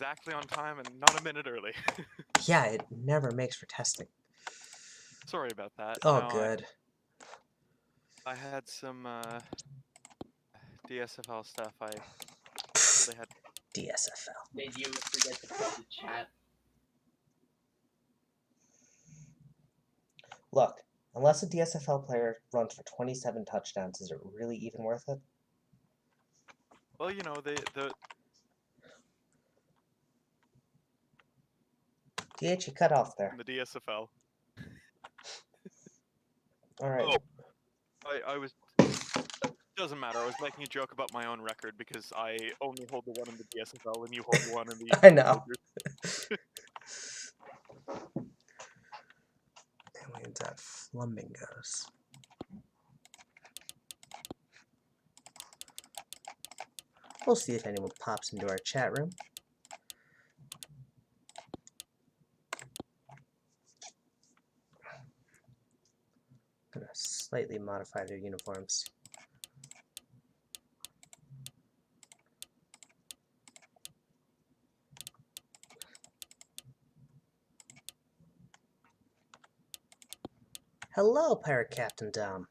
exactly on time and not a minute early. Yeah, it never makes for testing. Sorry about that. Oh, No, good. I had some DSFL stuff. I Pfft, really had. DSFL. Did you forget to put the chat? Look, unless a DSFL player runs for 27 touchdowns, is it really even worth it? Well, you know the DH, you cut off there. the DSFL. All right. Oh, I was. Doesn't matter. I was making a joke about my own record because I only hold the one in the DSFL and you hold the one in the I know. Aliens at Flamingos. We'll see if anyone pops into our chat room. Gonna slightly modify their uniforms. Hello, Pirate Captain Dom.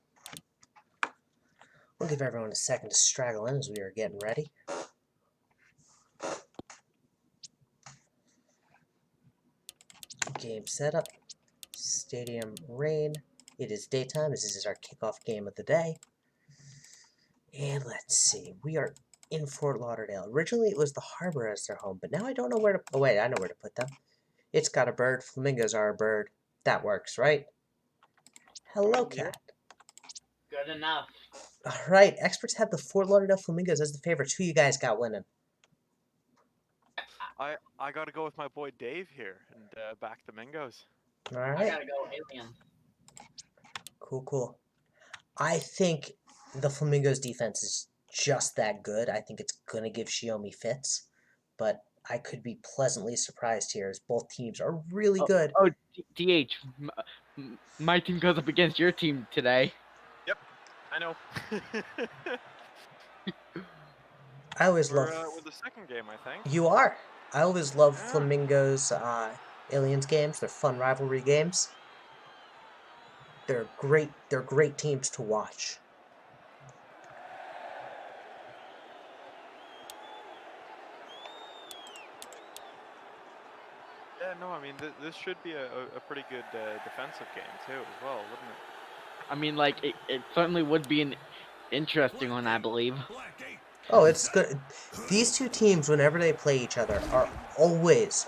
We'll give everyone a second to straggle in as we are getting ready. Game setup. Stadium rain. It is daytime. This is our kickoff game of the day. And let's see. We are in Fort Lauderdale. Originally, it was the Harbor as their home, but now I don't know where to... Oh, wait, I know where to put them. It's got a bird. Flamingos are a bird. That works, right? Hello, Cat. Good enough. Alright, experts have the Fort Lauderdale Flamingos as the favorites. Who you guys got winning? I gotta go with my boy Dave here and back the Mingos. I Alright. gotta go alien. Cool. I think the Flamingos defense is just that good. I think it's going to give Xiaomi fits, but I could be pleasantly surprised here as both teams are really good. Oh, DH, my team goes up against your team today. Yep, I know. I always love... We're the second game, I think. You are. I always love Yeah. Flamingos Aliens games. They're fun rivalry games. They're great teams to watch. Yeah, no, I mean, this should be a pretty good defensive game, too, as well, wouldn't it? I mean, like, it certainly would be an interesting one, I believe. Oh, it's good. These two teams, whenever they play each other, are always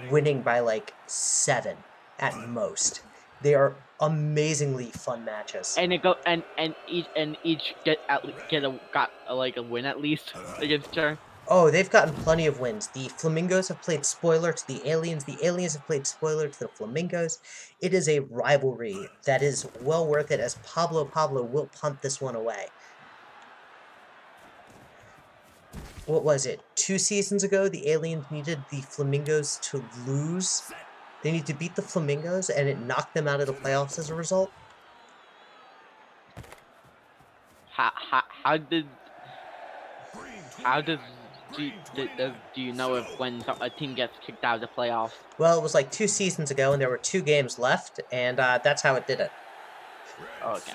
winning by, like, 7 at most. They are amazingly fun matches. And each got a win at least against her. Oh, they've gotten plenty of wins. The Flamingos have played spoiler to the Aliens have played spoiler to the Flamingos. It is a rivalry that is well worth it, as Pablo will punt this one away. What was it? 2 seasons ago, the Aliens needed the Flamingos to lose. They need to beat the Flamingos, and it knocked them out of the playoffs as a result. Do you know if when a team gets kicked out of the playoffs? Well, it was like 2 seasons ago, and there were 2 games left, and that's how it did it. Oh, okay.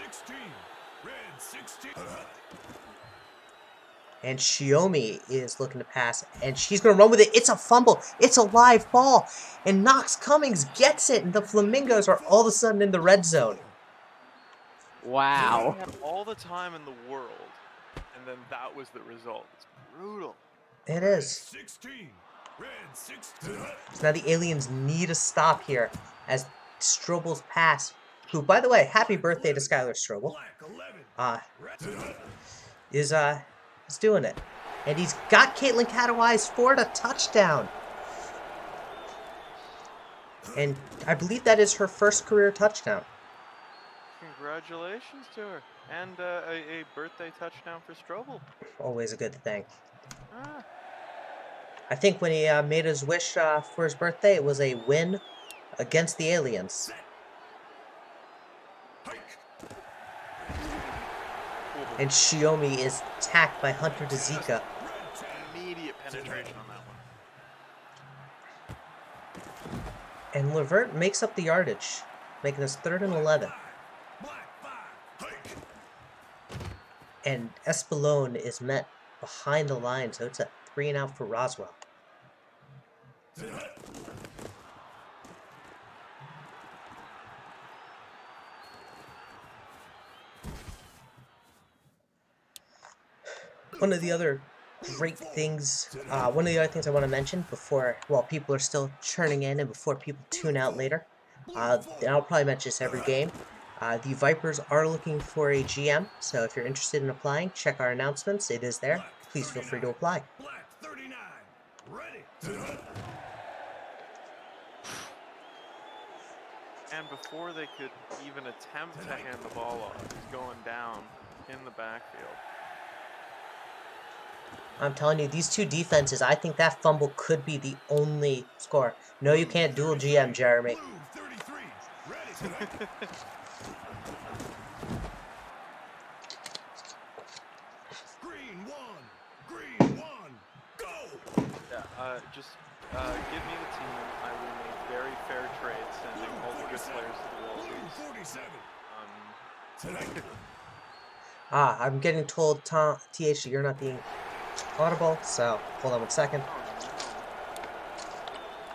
And Xiaomi is looking to pass, and she's going to run with it. It's a fumble. It's a live ball. And Knox Cummings gets it, and the Flamingos are all of a sudden in the red zone. Wow. They had all the time in the world, and then that was the result. It's brutal. It is. So now the Aliens need a stop here as Strobel's pass, who, by the way, happy birthday to Skylar Strobel, is doing it. And he's got Caitlin Catawise for a touchdown. And I believe that is her first career touchdown. Congratulations to her. And a birthday touchdown for Strobel. Always a good thing. Ah. I think when he made his wish for his birthday, it was a win against the Aliens. And Xiaomi is attacked by Hunter DeZika. Immediate penetration on that one. And Levert makes up the yardage, making us 3rd and 11. And Espelone is met behind the line, so it's a 3 and out for Roswell. One of the other things I want to mention before, while people are still churning in and before people tune out later, and I'll probably mention this every game, the Vipers are looking for a GM, so if you're interested in applying, check our announcements. It is there. Please feel free to apply. And before they could even attempt to hand the ball off, he's going down in the backfield. I'm telling you, these two defenses, I think that fumble could be the only score. No, you can't dual GM, Jeremy. Yeah, just give me the team. I will make very fair trades, sending all the good players to the World I'm getting told, TH, you're not being audible, so hold on one second.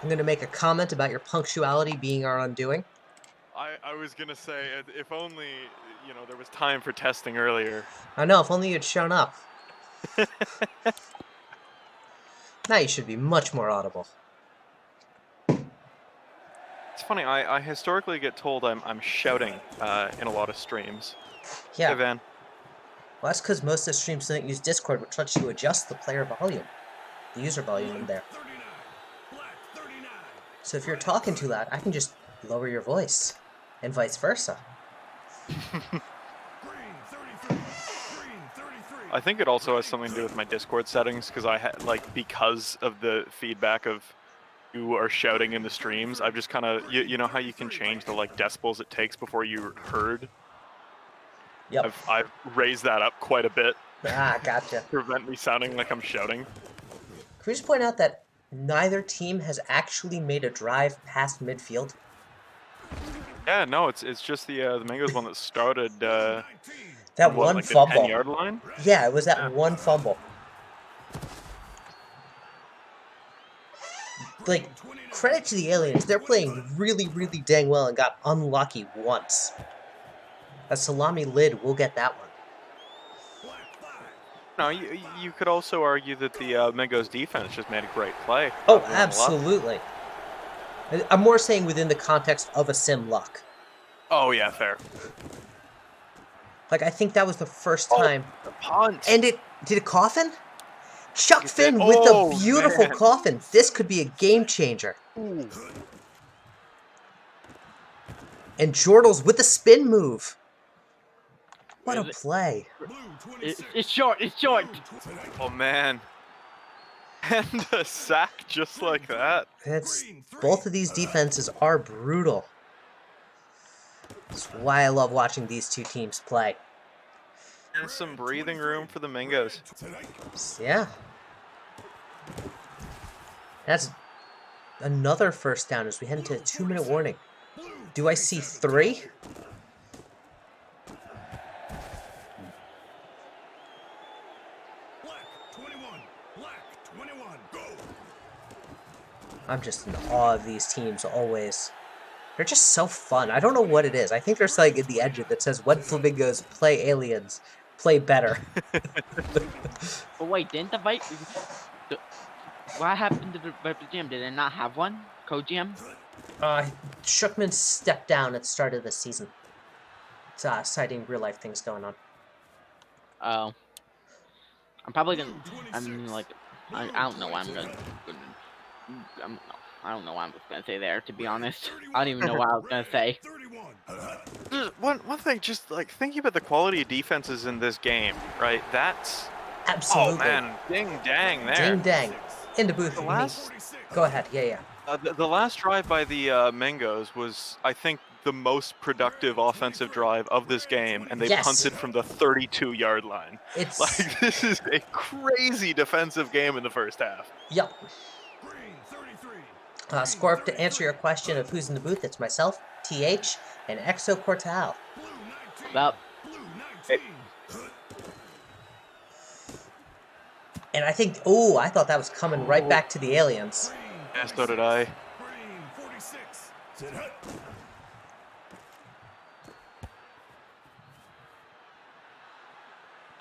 I'm going to make a comment about your punctuality being our undoing. I was gonna say, if only, there was time for testing earlier. I know, if only you'd shown up. Now you should be much more audible. It's funny, I historically get told I'm shouting in a lot of streams. Yeah. Hey, Van. Well, that's because most of the streams don't use Discord, which lets you adjust the player volume, the user volume in there. So if you're talking too loud, I can just lower your voice, and vice versa. I think it also has something to do with my Discord settings, because because of the feedback of you are shouting in the streams, I've just kind of, you know how you can change the decibels it takes before you're heard? Yep. I've raised that up quite a bit. Gotcha. To prevent me sounding like I'm shouting. Can we just point out that neither team has actually made a drive past midfield? Yeah, no, it's just the Mangoes one that started That what, one the fumble. 10-yard line? Yeah, it was that one fumble. Credit to the Aliens. They're playing really, really dang well and got unlucky once. A salami lid will get that one. No, you could also argue that the Mangoes defense just made a great play. Oh, absolutely. I'm more saying within the context of a sim luck. Oh, yeah, fair. I think that was the first time. The punt. And did it coffin? Chuck Finn with the beautiful coffin. This could be a game changer. Ooh. And Jordals with the spin move. What a play. It's short. It's short. Oh, man. And a sack just like that. Both of these defenses are brutal. That's why I love watching these two teams play. And some breathing room for the Mangoes. Yeah. That's another first down as we head into a 2-minute warning. Do I see 3? I'm just in awe of these teams always. They're just so fun. I don't know what it is. I think there's something in the engine that says when Flamingos play aliens, play better. But wait, didn't the what happened to the Viper GM? Did they not have one? Co-GM? Shookman stepped down at the start of the season. Citing real life things going on. Oh. I'm probably gonna. I don't know what I'm gonna. I don't know what I'm gonna say there. To be honest, I don't even know what I was gonna say. One thing, just thinking about the quality of defenses in this game, right? That's absolutely. Oh man, ding dang there. Ding dang. In the booth. The last, go ahead. Yeah. the last drive by the Mangoes was, I think, the most productive offensive drive of this game, and they Yes. punted from the 32-yard line. It's Like, this is a crazy defensive game in the first half. Yep. Scorp, to answer your question of who's in the booth, it's myself, TH, and Exo Cortal. Well, And I think, oh, I thought that was coming right back to the aliens. Yeah, so did I.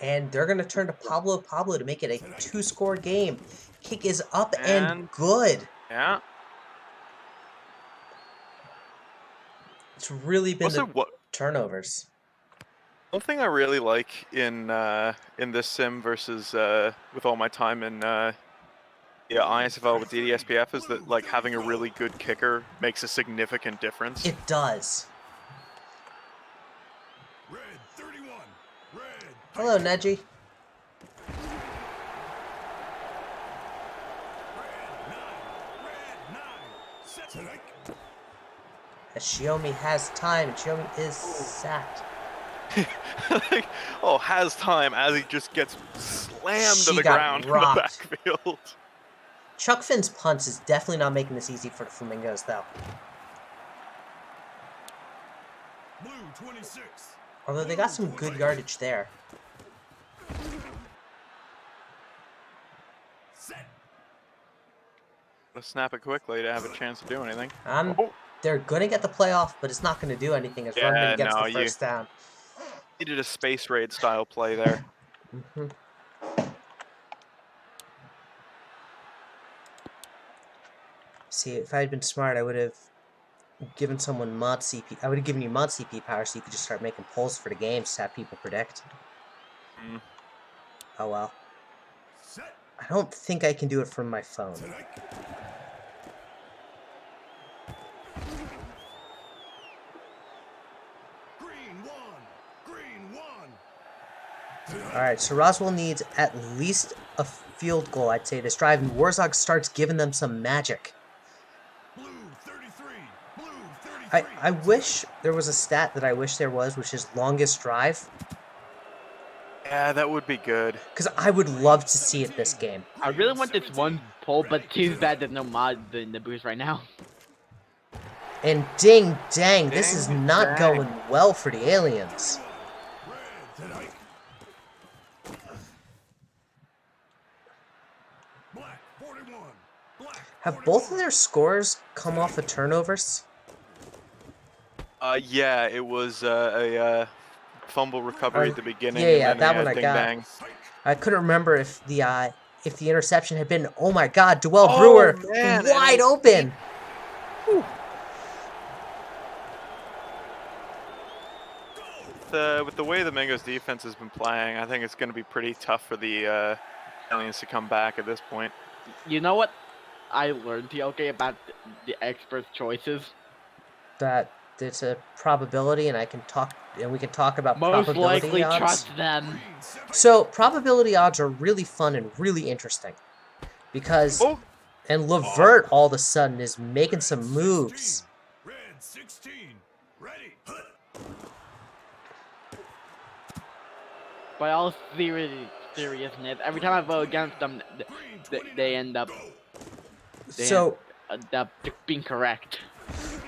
And they're going to turn to Pablo to make it a 2-score game. Kick is up and And- good. Yeah. It's really been Also, the turnovers. one thing I really like in this sim versus with all my time in ISFL with the SPF is that like having a really good kicker makes a significant difference. It does. Hello, Neji. As Shiomi has time, and Shiomi is sacked. Like, oh, has time as he just gets slammed to She the got ground in the rocked. backfield. Chuck Finn's punts is definitely not making this easy for the Flamingos, though. Although they got some good yardage there. Let's snap it quickly to have a chance to do anything. Oh. They're going to get the playoff, but it's not going to do anything as Yeah, Runman gets no, the first down. Needed a space raid style play there. See, if I had been smart, I would have given someone mod CP. I would have given you mod CP power so you could just start making polls for the games to have people predict. Oh well. I don't think I can do it from my phone. Alright, so Roswell needs at least a field goal, I'd say, this drive, and Warzog starts giving them some magic. I wish there was a stat that I wish there was, which is longest drive. Yeah, that would be good. Because I would love to see it this game. I really want this one poll, but too bad there's no mod in the booth right now. And ding dang, this is Ding, not dang. going well for the aliens. Have both of their scores come off of turnovers? Yeah, it was a fumble recovery at the beginning. yeah, and that then one I ding got. bang. I couldn't remember if the interception had been, oh my god, Dwell Oh, Brewer man, wide and open. With the way the Mingo's defense has been playing, I think it's going to be pretty tough for the aliens to come back at this point. You know what I learned, TLK, about the experts' choices? That it's a probability, and we can talk about Most probability likely odds. trust them. So probability odds are really fun and really interesting because and Levert all of a sudden is making some moves. By all seriousness, every time I vote against them, they end up being correct.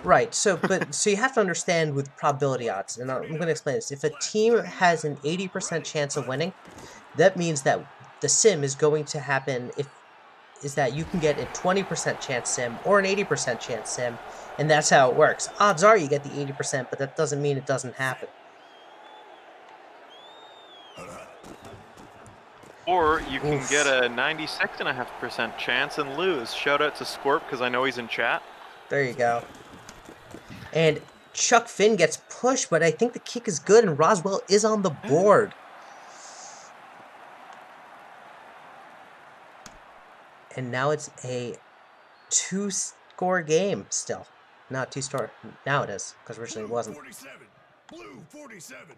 Right, so you have to understand with probability odds, and I'm going to explain this. If a team has an 80% chance of winning, that means that the sim is going to happen is that you can get a 20% chance sim or an 80% chance sim, and that's how it works. Odds are you get the 80%, but that doesn't mean it doesn't happen. Or you can get a 96.5% chance and lose. Shout out to Scorp because I know he's in chat. There you go. And Chuck Finn gets pushed, but I think the kick is good, and Roswell is on the board. And now it's a 2-score game still. Not 2-score. Now it is, because originally it wasn't. Blue 47.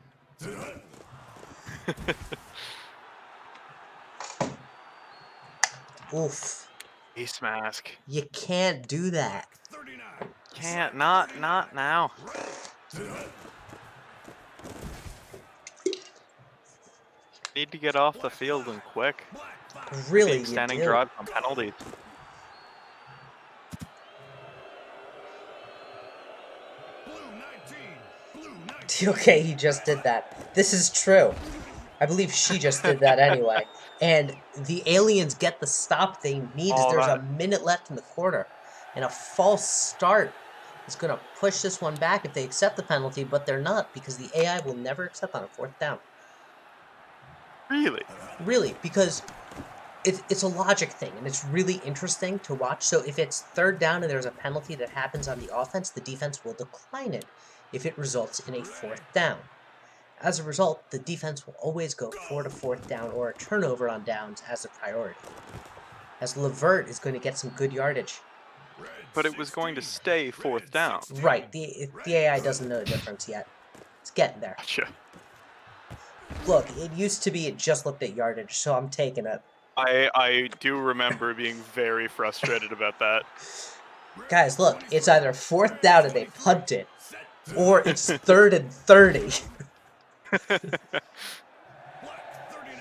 Oof. Face mask. You can't do that. Can't. Not now. Need to get off the field and quick. Really, Being you standing do. drive on penalties. Blue 19. Blue 19. Okay, he just did that. This is true. I believe she just did that anyway. And the aliens get the stop they need as Oh, there's a that- minute left in the quarter. And a false start is going to push this one back if they accept the penalty, but they're not because the AI will never accept on a fourth down. Really? Really, because it's a logic thing, and it's really interesting to watch. So if it's third down and there's a penalty that happens on the offense, the defense will decline it if it results in a fourth down. As a result, the defense will always go for to fourth down or a turnover on downs as a priority. As Levert is going to get some good yardage. Red But it was going to 16. stay fourth down. Right, the AI doesn't know the difference yet. It's getting there. Gotcha. Look, it used to be it just looked at yardage, so I'm taking it. I do remember being very frustrated about that. Guys, look, it's either fourth down and they punt it, or it's 3rd and 30. Black 39.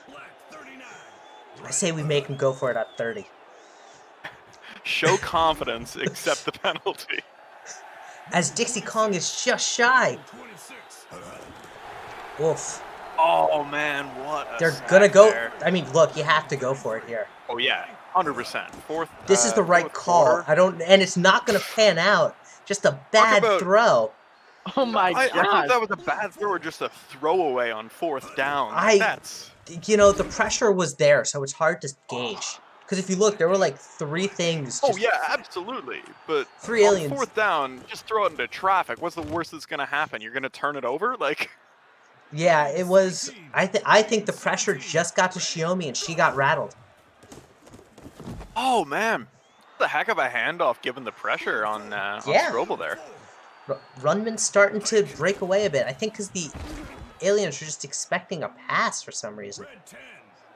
Black 39. I say we make him go for it at 30. Show confidence, accept the penalty. As Dixie Kong is just shy. 26. Oof. Oh man, what a They're sack gonna go. there. I mean, look, you have to go for it here. Oh yeah, 100%. Fourth. This is the right fourth call. quarter. I don't, and it's not gonna pan out. Just a bad about- throw. Oh my I thought god. that was a bad throw or just a throwaway on fourth down. I- That's You know, the pressure was there, so it's hard to gauge. Because if you look, there were like 3 things. oh Just yeah, absolutely. But 3 on aliens. fourth down, just throw it into traffic. What's the worst that's gonna happen? You're gonna turn it over? Like, Yeah, it was. I think the pressure just got to Shiomi and she got rattled. oh man, the heck of a handoff given the pressure on Yeah. Strobel there. Runman's starting to break away a bit. I think because the aliens are just expecting a pass for some reason. Red 10.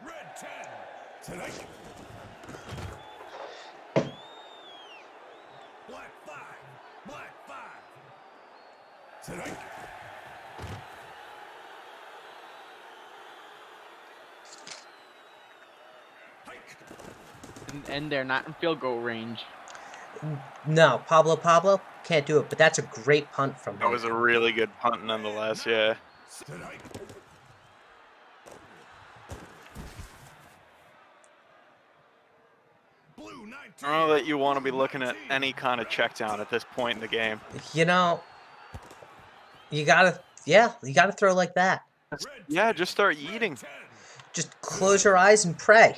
Red 10. Tonight. Black 5. Black 5. Tonight. Hike. And they're not in field goal range. No, Pablo can't do it, but that's a great punt from That him. was a really good punt nonetheless. Yeah. Tonight. Blue 19. I don't know that you want to be looking at any kind of check down at this point in the game. You know, you gotta throw like that. Yeah, just start yeeting. Just close your eyes and pray.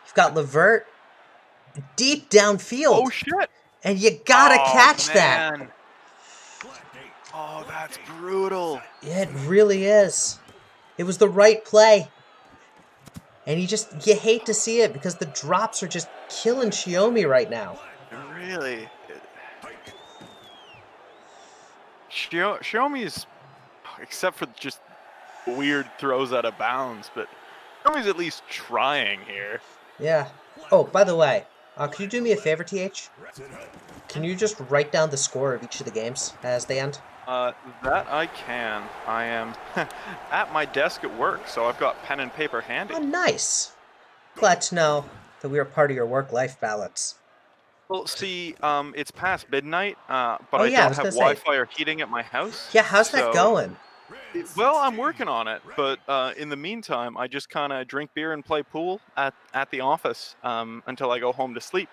You've got Levert deep downfield, Oh shit! and you gotta Oh, catch that. man. Oh, that's brutal. Yeah, it really is. It was the right play. And you hate to see it because the drops are just killing Shiomi right now. Really. Xiaomi's, except for just weird throws out of bounds, but Xiaomi's at least trying here. Yeah. Oh, by the way, could you do me a favor, TH? Can you just write down the score of each of the games as they end? That I can. I am at my desk at work, so I've got pen and paper handy. Oh, nice. Glad to know that we are part of your work-life balance. Well, see, it's past midnight, but Oh, I yeah, I don't was have gonna say. Wi-Fi or heating at my house. Yeah, how's that so- going? Well, I'm working on it, but in the meantime, I just kind of drink beer and play pool at the office until I go home to sleep.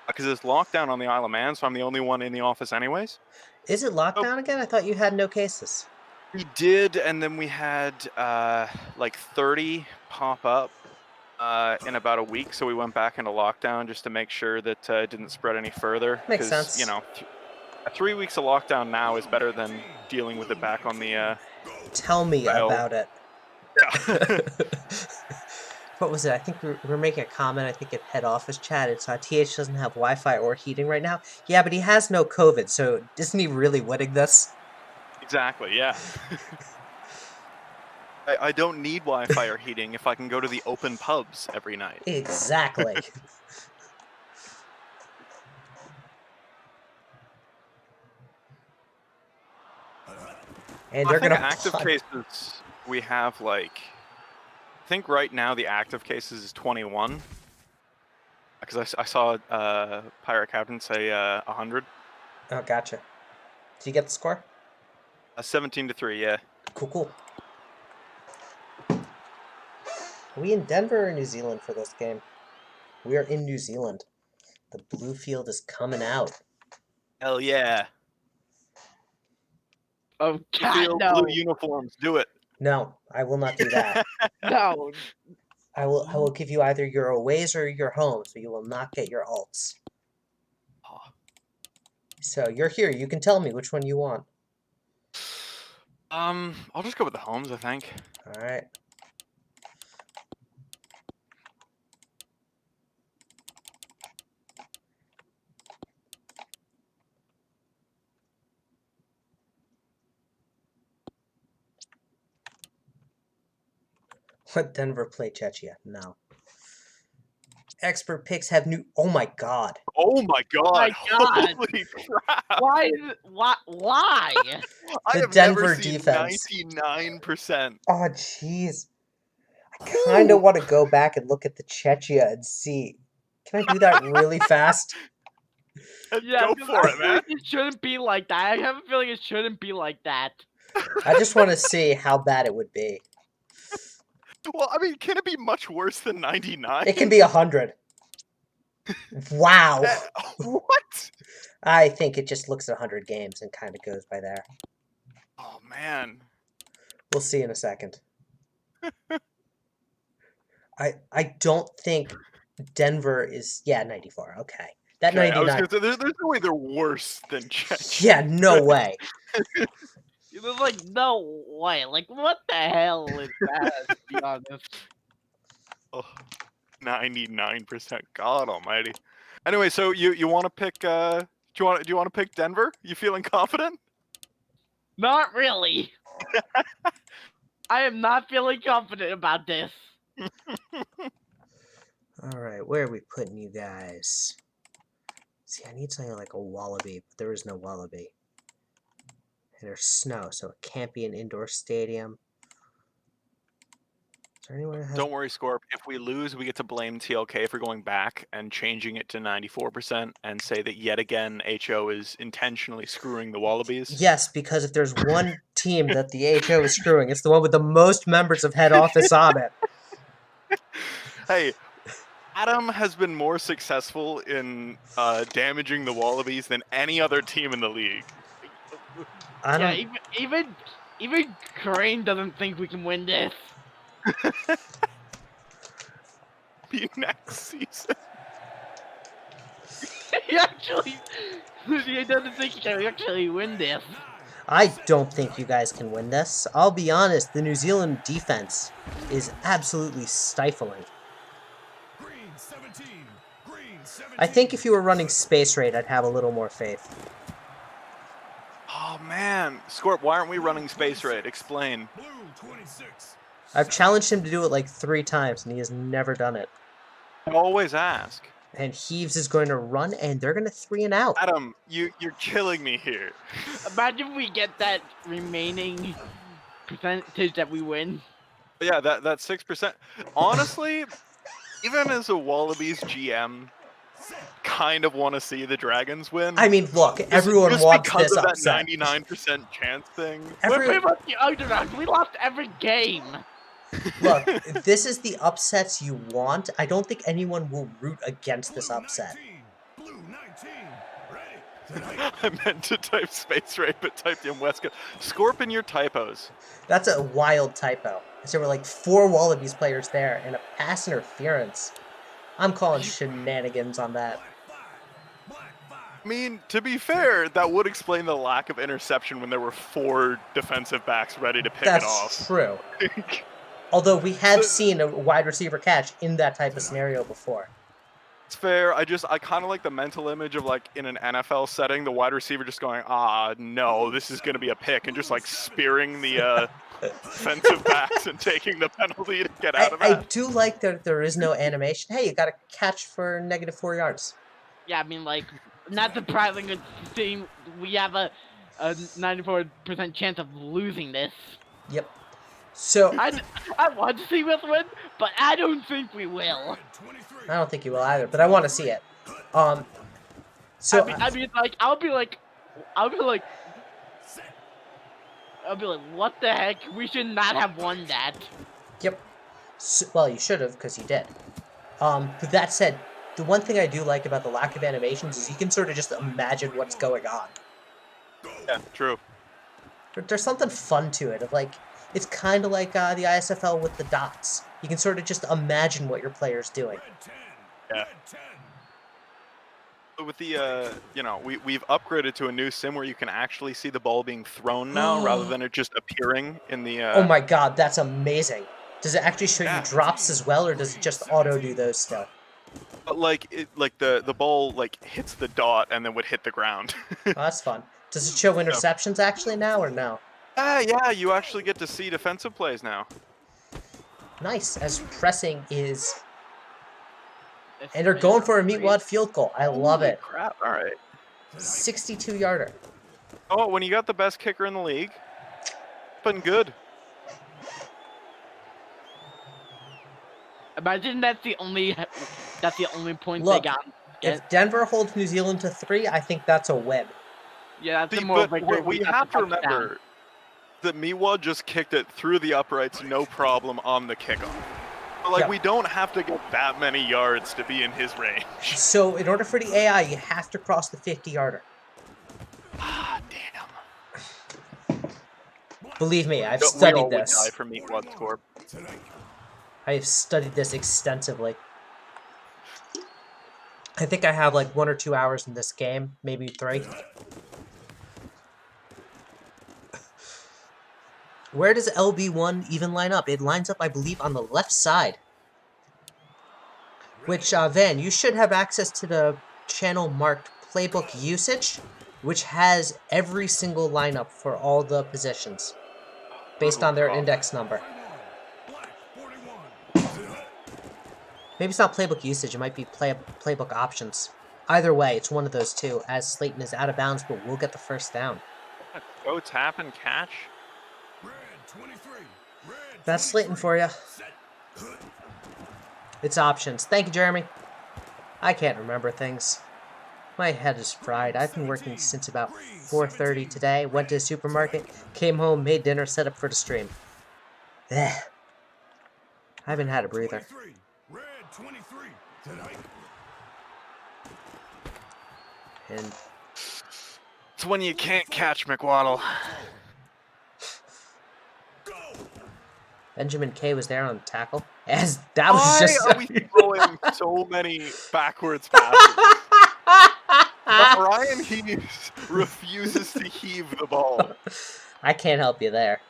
Because it's lockdown on the Isle of Man, so I'm the only one in the office anyways. Is it lockdown again? I thought you had no cases. We did, and then we had like 30 pop up in about a week, so we went back into lockdown just to make sure that it didn't spread any further. Makes 'cause, sense. You know, 3 weeks of lockdown now is better than dealing with it back on the. Tell me Well. about it. Yeah. What was it? I think we were making a comment. I think at head office chat. It's TH doesn't have Wi-Fi or heating right now. Yeah, but he has no COVID, so isn't he really winning this? Exactly, yeah. I don't need Wi-Fi or heating if I can go to the open pubs every night. Exactly. And I they're think gonna active punt. cases we have like. I think right now the active cases is 21. Because I saw Pirate Captain say 100. Oh, gotcha. Did you get the score? 17-3, yeah. Cool, cool. Are we in Denver or New Zealand for this game? We are in New Zealand. The blue field is coming out. Hell yeah. Oh Blue God, field, no, blue uniforms, do it. No, I will not do that. no. I will give you either your aways or your homes, but you will not get your alts. Oh. So you're here. You can tell me which one you want. I'll just go with the homes, I think. All right. Let Denver play Chechia? No. Expert picks have new. Oh my God. Oh my god! My God. Holy crap! Why? Why? I The have Denver never seen defense. 99%. Oh jeez. I kind of want to go back and look at the Chechia and see. Can I do that really fast? Yeah, Go 'cause for I it, feel man. like it shouldn't be like that. I have a feeling it shouldn't be like that. I just want to see how bad it would be. Well, I mean, can it be much worse than 99? It can be 100. Wow. What? I think it just looks at 100 games and kind of goes by there. Oh man. We'll see in a second. I don't think Denver is 94. Okay. That Okay, I was 99. gonna say there's no way they're worse than Czech. Yeah, no way. It was like, no way. Like, what the hell is that? To be honest. Oh, 99%. God Almighty. Anyway, so you want to pick? Do you want to pick Denver? You feeling confident? Not really. I am not feeling confident about this. All right, where are we putting you guys? See, I need something like a wallaby, but there is no wallaby. And there's snow, so it can't be an indoor stadium. Is there anyone that has... Don't worry, Scorp. If we lose, we get to blame TLK for going back and changing it to 94% and say that yet again HO is intentionally screwing the Wallabies. Yes, because if there's one team that the HO is screwing, it's the one with the most members of head office on it. Hey, Adam has been more successful in damaging the Wallabies than any other team in the league. I don't... Yeah, even Crane doesn't think we can win this. Be next season. he doesn't think he can actually win this. I don't think you guys can win this. I'll be honest, the New Zealand defense is absolutely stifling. Green 17. Green 17. I think if you were running Space Raid, I'd have a little more faith. Oh man, Scorp, why aren't we running Space Raid? Explain. Blue 26. I've challenged him to do it like 3 times, and he has never done it. I always ask. And Heaves is going to run, and they're going to 3 and out. Adam, you're killing me here. Imagine if we get that remaining percentage that we win. But yeah, that 6%. Honestly, even as a Wallabies GM, kind of want to see the Dragons win. I mean, look, everyone just wants because this of upset. that 99% chance thing. We're pretty much the underdogs. We lost every game. Look, this is the upsets you want. I don't think anyone will root against this upset. Blue 19. Ready. I meant to type Space Raid, but typed in West Coast. Scorpion your typos. That's a wild typo. There were like 4 Wallabies players there and a pass interference. I'm calling shenanigans on that. I mean, to be fair, that would explain the lack of interception when there were 4 defensive backs ready to pick it off. That's true. Although we have seen a wide receiver catch in that type of scenario before. It's fair. I kind of like the mental image of like in an NFL setting, the wide receiver just going, no, this is going to be a pick, and just like spearing the defensive backs and taking the penalty to get out of I that. do like that there is no animation. Hey, you got a catch for -4 yards. Yeah, I mean, like, not surprising to see we have a a 94% chance of losing this. Yep. So I want to see us win, but I don't think we will. Red 23. I don't think you will either, but I want to see it. So I mean, like, I'll be like, what the heck? We should not have won that. yep. So, well, you should have, because you did. But that said, the one thing I do like about the lack of animations is you can sort of just imagine what's going on. Yeah, true. There's something fun to it. Of like, it's kind of like the ISFL with the dots. You can sort of just imagine what your player's doing. Red 10. Yeah. Red 10. With the, we've upgraded to a new sim where you can actually see the ball being thrown now, rather than it just appearing in the. Oh my god, that's amazing. Does it actually show Yeah. you drops as well, or does it just auto do those still? But like, the ball like hits the dot and then would hit the ground. Oh, that's fun. Does it show interceptions actually now, or no? Yeah, you actually get to see defensive plays now. Nice, as pressing is... And they're going for a meat-wad field goal. I love Holy it. Crap! All right. 62-yarder. Oh, when you got the best kicker in the league, been good. Imagine that's the only point Look, they got. If Denver holds New Zealand to 3, I think that's a win. Yeah, that's See, a more but victory. we got have the to touchdown. remember that Miwa just kicked it through the uprights, no problem on the kickoff. But, like, Yeah. we don't have to get that many yards to be in his range. So, in order for the AI, you have to cross the 50-yarder. Ah, damn. Believe me, I've We studied all would this. die for Meatwad score. I have studied this extensively. I think I have like 1 or 2 hours in this game, maybe 3. Where does LB1 even line up? It lines up, I believe, on the left side. Which, Van, you should have access to the channel marked Playbook Usage, which has every single lineup for all the positions, based on their index number. Black 41. Maybe it's not Playbook Usage, it might be Playbook Options. Either way, it's one of those two, as Slayton is out of bounds, but we'll get the first down. Go tap and catch. Red 23. Red That's Slayton for you. It's options. Thank you, Jeremy. I can't remember things. My head is fried. I've been working since about 4:30 today. Went to the supermarket, came home, made dinner, set up for the stream. Ugh. I haven't had a breather. 23. Red 23. Tonight. And It's when you can't catch McWaddle. Benjamin K was there on tackle. As that was Why just are we throwing so many backwards passes? Ryan Heaves refuses to heave the ball. I can't help you there.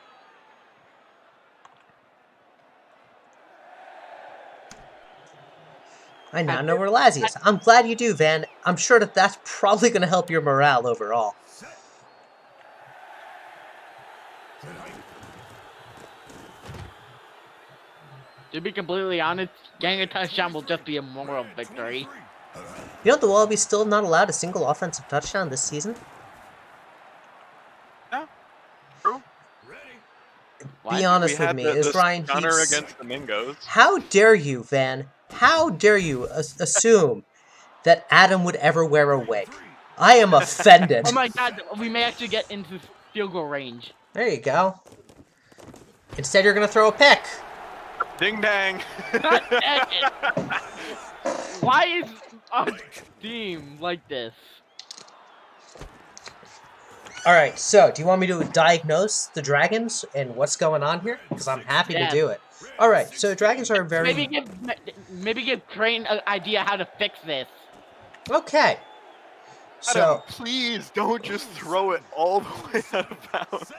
I now know where Lazzy is. I'm glad you do, Van. I'm sure that that's probably going to help your morale overall. To be completely honest, getting a touchdown will just be a moral victory. You know the Wallabies still not allowed a single offensive touchdown this season? Yeah, true. Be honest We with had me, the is Ryan stunner Heaps... against the Mingos. How dare you, Van? How dare you assume that Adam would ever wear a wig? I am offended. Oh my god, we may actually get into field goal range. There you go. Instead, you're going to throw a pick. Ding dang. God dang it. Why is our team like this? Alright, so, do you want me to diagnose the Dragons and what's going on here? Because I'm happy to do it. Alright, so Dragons are very... Maybe give Crane an idea how to fix this. Okay. So, Adam, please don't just throw it all the way out of bounds.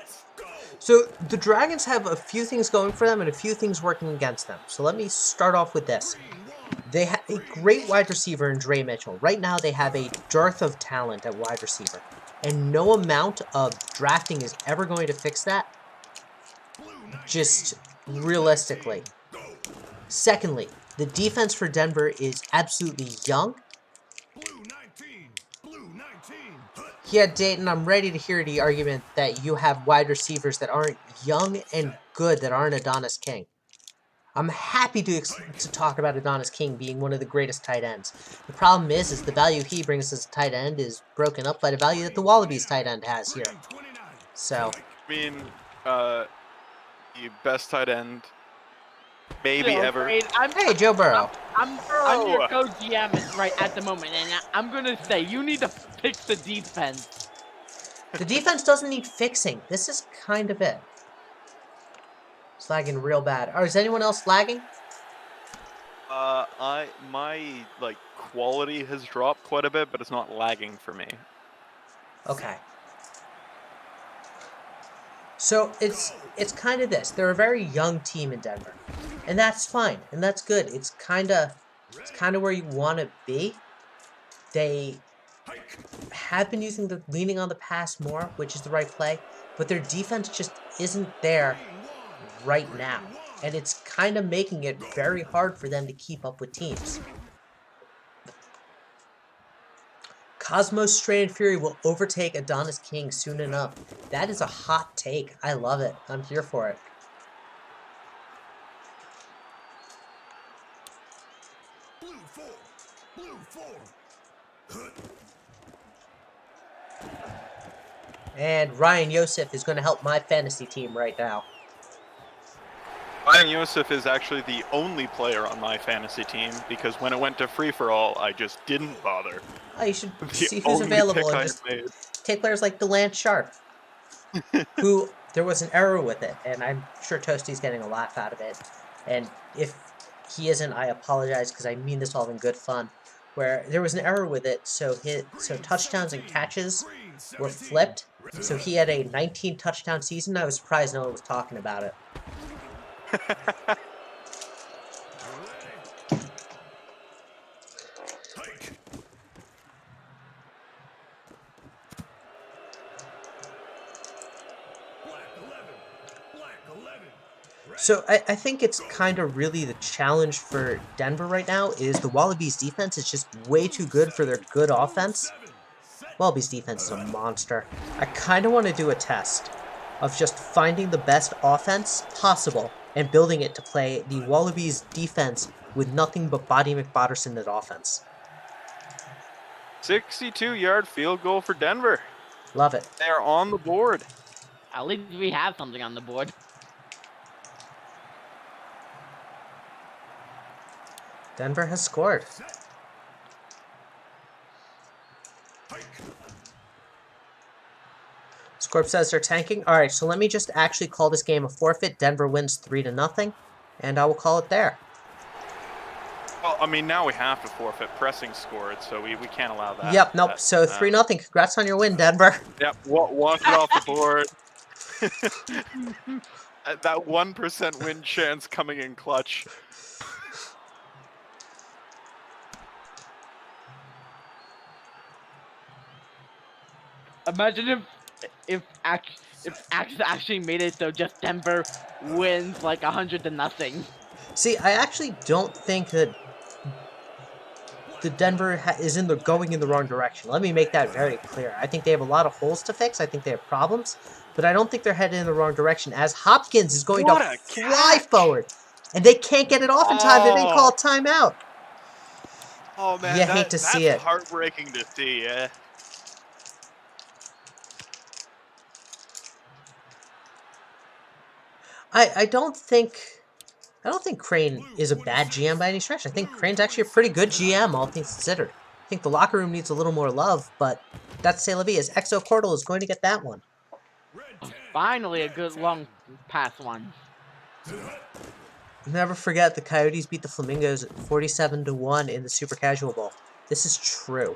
so the Dragons have a few things going for them and a few things working against them. So let me start off with this. They have a great wide receiver in Dre Mitchell. Right now they have a dearth of talent at wide receiver. And no amount of drafting is ever going to fix that. Just realistically. Secondly, the defense for Denver is absolutely young. Yeah, Dayton, I'm ready to hear the argument that you have wide receivers that aren't young and good, that aren't Adonis King. I'm happy to talk about Adonis King being one of the greatest tight ends. The problem is the value he brings as a tight end is broken up by the value that the Wallabies tight end has here. Red 29. So, I mean, the best tight end maybe Still, ever. Crane, hey, Joe Burrow. I'm Bro. your co-GM right at the moment, and I'm gonna say you need to fix the defense. The defense doesn't need fixing. This is kind of it. It's lagging real bad. Oh, is anyone else lagging? My like quality has dropped quite a bit, but it's not lagging for me. Okay. So it's kind of this. They're a very young team in Denver, and that's fine, and that's good. It's kind of where you want to be. They have been leaning on the pass more, which is the right play, but their defense just isn't there right now, and it's kind of making it very hard for them to keep up with teams. Cosmos Stranded Fury will overtake Adonis King soon enough. That is a hot take. I love it. I'm here for it. Blue 4. Blue 4. And Ryan Yosef is going to help my fantasy team right now. Ryan Yosef is actually the only player on my fantasy team because when it went to free-for-all, I just didn't bother. Oh, you should The see who's only available pick and I just made. take players like DeLance Sharp, who there was an error with it, and I'm sure Toasty's getting a laugh out of it. And if he isn't, I apologize because I mean this all in good fun. Where there was an error with it, so touchdowns and catches were flipped. So he had a 19 touchdown season. I was surprised no one was talking about it. So I think it's kind of really the challenge for Denver right now is the Wallabies defense is just way too good for their good offense. Wallabies defense is a monster. I kind of want to do a test of just finding the best offense possible and building it to play the Wallabies defense with nothing but Body McBotterson at offense. 62-yard field goal for Denver. Love it. They're on the board. At least we have something on the board. Denver has scored. Scorp says they're tanking. All right, so let me just actually call this game a forfeit. Denver wins 3-0, and I will call it there. Well, I mean, now we have to forfeit. Pressing scored, so we can't allow that. Yep, nope. So 3-0. Congrats on your win, Denver. Yep, walk it off the board. That 1% win chance coming in clutch. Imagine if Axe actually made it so just Denver wins like 100-0. See, I actually don't think that the Denver is going in the wrong direction. Let me make that very clear. I think they have a lot of holes to fix. I think they have problems, but I don't think they're headed in the wrong direction. As Hopkins is going to fly forward, and they can't get it off in time. They didn't call a timeout. Oh man, you hate to see it. That's heartbreaking to see. Yeah. I don't think Crane is a bad GM by any stretch. I think Crane's actually a pretty good GM, all things considered. I think the locker room needs a little more love, but that's say la vie, as Exo Cordal is going to get that one. Finally, a good long pass one. Never forget the Coyotes beat the Flamingos 47-1 in the Super Casual Bowl. This is true.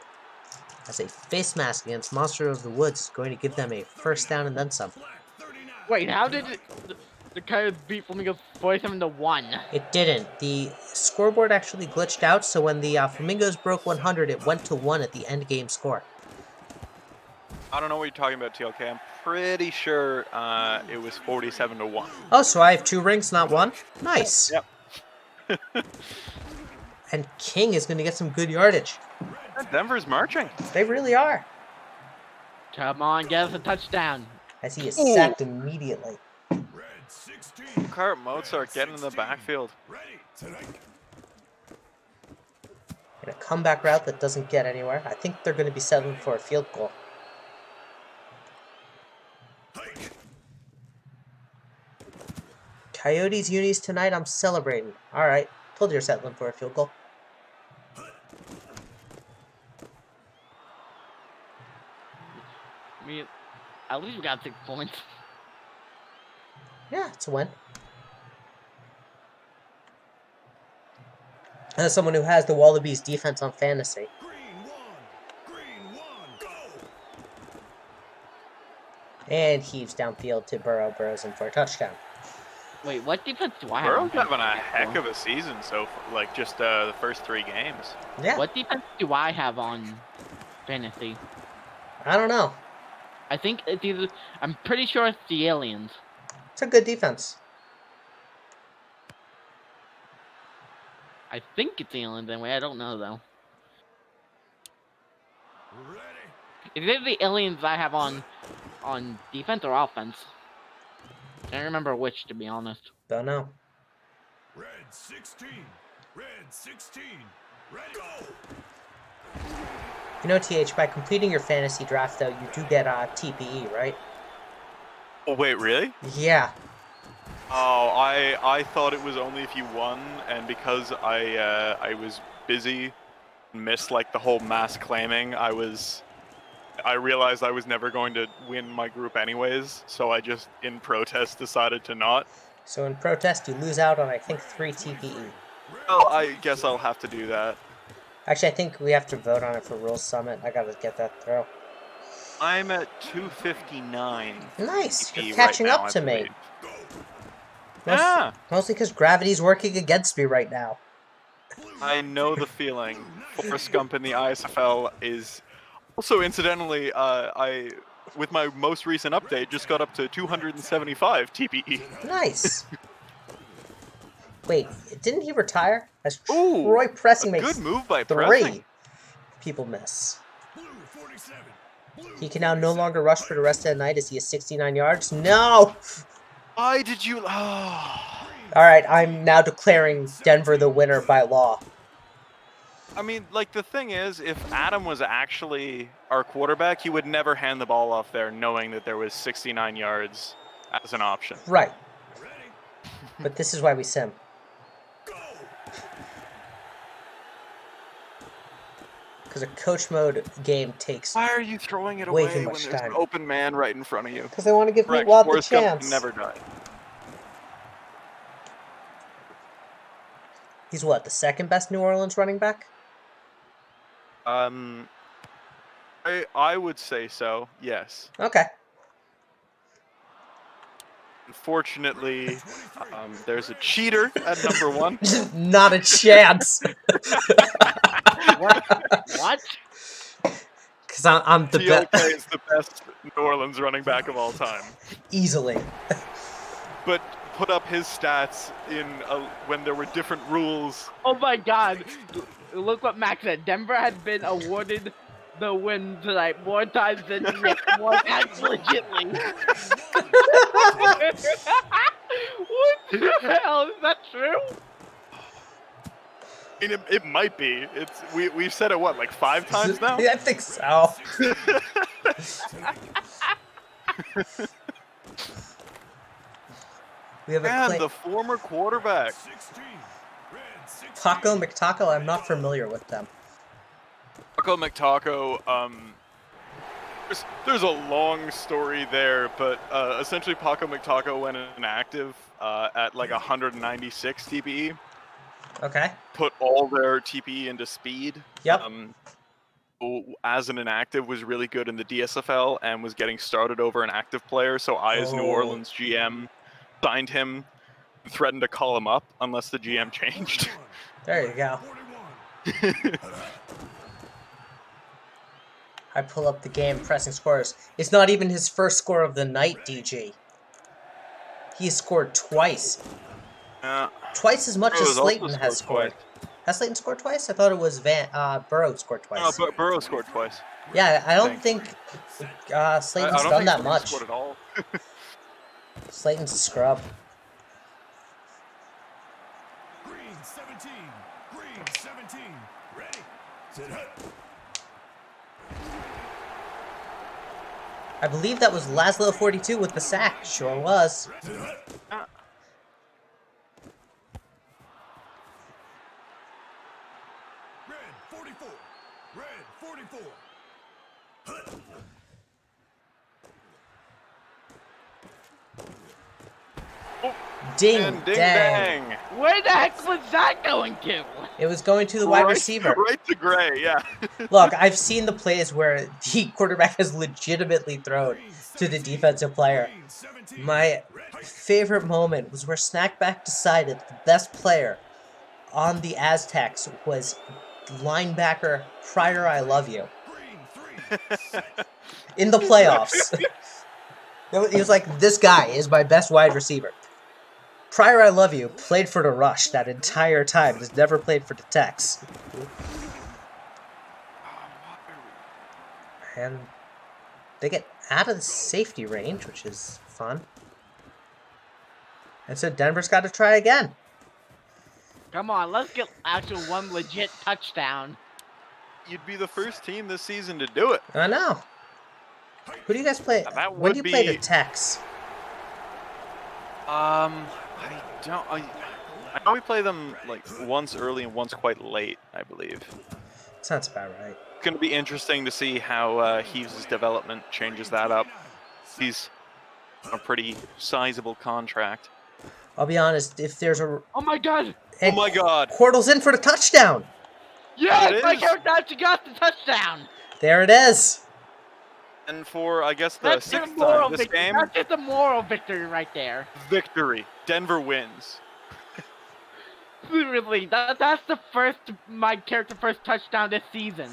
As a face mask against Monster of the Woods is going to give them a first down and then some. Wait, how did the Coyotes beat Flamingos 47-1? It didn't. The scoreboard actually glitched out, so when the Flamingos broke 100, it went to 1 at the end game score. I don't know what you're talking about, TLK. I'm pretty sure it was 47-1. Oh, so I have 2 rings, not 1? Nice. Yep. And King is going to get some good yardage. Denver's marching. They really are. Come on, get us a touchdown. As he is Ooh. sacked immediately. Red 16. Kurt Mozart getting in the 16. backfield. Ready. Tonight. In a comeback route that doesn't get anywhere. I think they're going to be settling for a field goal. Hike. Coyotes unis tonight, I'm celebrating. Alright, told you're settling for a field goal. I mean, at least we got 6 points. Yeah, it's a win. As someone who has the Wallabies defense on fantasy. Green 1. Green 1. Go. And heaves downfield to Burrow. Burrows in for a touchdown. Wait, what defense do I have? Burrow's on having a fantasy? heck of a season so like just the first 3 games. Yeah, What defense do I have on fantasy? I don't know. I think it's either. I'm pretty sure it's the aliens. It's a good defense. I think it's the aliens anyway. I don't know though. Ready. Is it the aliens I have on defense or offense? Can't remember which, to be honest. Don't know. Red 16. Red 16. Ready. Go. You know, TH, by completing your fantasy draft, though, you do get TPE, right? Oh wait, really? Yeah. Oh, I thought it was only if you won, and because I was busy, and missed like the whole mass claiming. I realized I was never going to win my group anyways, so I just in protest decided to not. So in protest, you lose out on, I think, 3 TPE. Well, I guess I'll have to do that. Actually, I think we have to vote on it for Rules Summit. I gotta get that through. I'm at 259. Nice! TP You're catching right now, up I to me. believe. Most- Yeah, Mostly because gravity's working against me right now. I know the feeling. Forrest Gump in the ISFL is also incidentally, I with my most recent update just got up to 275 TPE. Nice! Wait, didn't he retire? As Ooh, Troy Pressing A makes good move by 3 Pressing. people miss. Blue 47. Blue He can now no 47. longer rush for the rest of the night as he has 69 yards. No! Why did you? Oh. Alright, I'm now declaring Denver the winner by law. I mean, like the thing is, if Adam was actually our quarterback, he would never hand the ball off there, knowing that there was 69 yards as an option. Right, Ready. but this is why we sim. Go. Because a coach mode game takes... Why are you throwing it Way away too when much there's time. an open man right in front of you? Because I want to give Correct. Meatwad the Forrest Gump chance. can never die. He's what, the second best New Orleans running back? I would say so. Yes. Okay. Unfortunately, there's a cheater at number 1. Not a chance. What? Because I'm the TLK best. is the best New Orleans running back of all time. Easily. But put up his stats in when there were different rules. Oh my god. Look what Max said. Denver had been awarded the win tonight more times than Nick won legitimately. What the hell? Is that true? I mean, it might be. We've said it what, like 5 times now? Yeah, I think so. We have a Man, claim. the former quarterback. 16. Red 16. Taco McTaco, I'm not familiar with them. Taco McTaco, there's a long story there, but essentially Paco McTaco went inactive at like 196 TPE. Okay. Put all their TPE into speed. Yep. As an inactive was really good in the DSFL and was getting started over an active player, so I as New Oh. Orleans GM signed him, threatened to call him up unless the GM changed. There you go. 41. I pull up the game, pressing scores. It's not even his first score of the night, DG. He has scored twice. Twice as much Burrow as has also Slayton has scored scored. twice. Has Slayton scored twice? I thought it was Burrow scored No, twice. but Burrow scored twice. Yeah, I don't think. think I Slayton's don't done think that Slayton much. scored at all. Slayton's a scrub. Green 17. Green 17. Ready. Set hut. I believe that was Laszlo 42 with the sack. Sure was. Set hut. Ah, Red 44. Red 44. Hut. Ding, and ding dang. dang. Where the heck was that going to? It was going to the wide Right- receiver. Right to Gray, yeah. Look, I've seen the plays where the quarterback has legitimately thrown Green to the 17. defensive player. Green 17. My Ready. favorite moment was where Snackback decided the best player on the Aztecs was linebacker Pryor I Love You Green 3. Set. in the playoffs. He was like, this guy is my best wide receiver. Pryor I Love You played for the Rush that entire time. Has never played for the Tex. And they get out of the safety range, which is fun. And so Denver's got to try again. Come on, let's get actual one legit touchdown. You'd be the first team this season to do it. I know. Who do you guys play? That When would do you play the be- Tex? I don't. I know we play them like once early and once quite late, I believe. Sounds about right. It's going to be interesting to see how Heaves' development changes that up. He's on a pretty sizable contract. I'll be honest, if there's a... Oh my god! Hey, Oh my god! Portal's in for the touchdown! Yes, It my is. character actually got the touchdown! There it is! And for, I guess, the That's just a sixth moral time this victory. game, That's just a moral victory right there. victory. Denver wins. Literally, that's the first, my character first touchdown this season.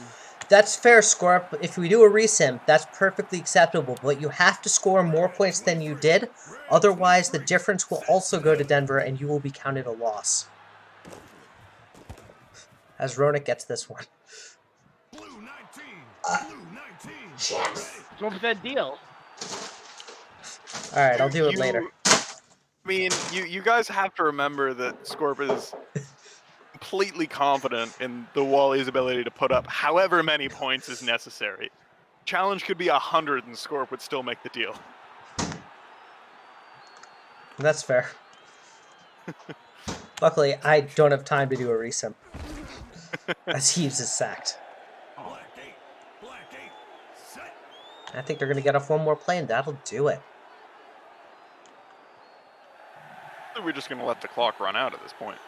That's fair, Scorp. If we do a resim, that's perfectly acceptable, but you have to score more points than you did. Otherwise, the difference will also go to Denver, and you will be counted a loss. As Ronick gets this one. Blue 19. Blue 19. Ready. What was that deal? Alright, I'll do it later. I mean, you guys have to remember that Scorp is completely confident in the Wally's ability to put up however many points is necessary. Challenge could be 100 and Scorp would still make the deal. That's fair. Luckily, I don't have time to do a resim. As Heaves is sacked. Black 8. Black 8. Set. I think they're going to get off one more play, and that'll do it. We're just going to let the clock run out at this point.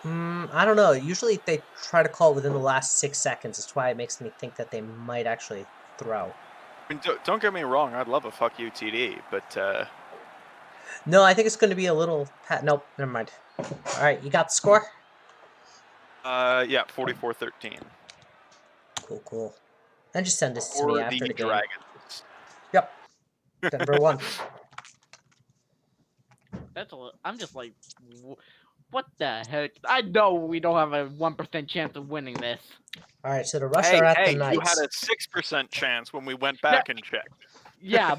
I don't know. Usually they try to call within the last 6 seconds. That's why it makes me think that they might actually throw. I mean, don't get me wrong, I'd love a fuck you TD, but No, I think it's going to be a little... Nope, never mind. Alright, you got the score? yeah, 44-13. Cool, cool. And just send this to Or me after the game. Dragons. Yep. Denver won. That's a. I'm just like, what the heck? I know we don't have a 1% chance of winning this. Alright, so the Rush Hey, are at hey, the Knights. you had a 6% chance when we went back and checked. Yeah,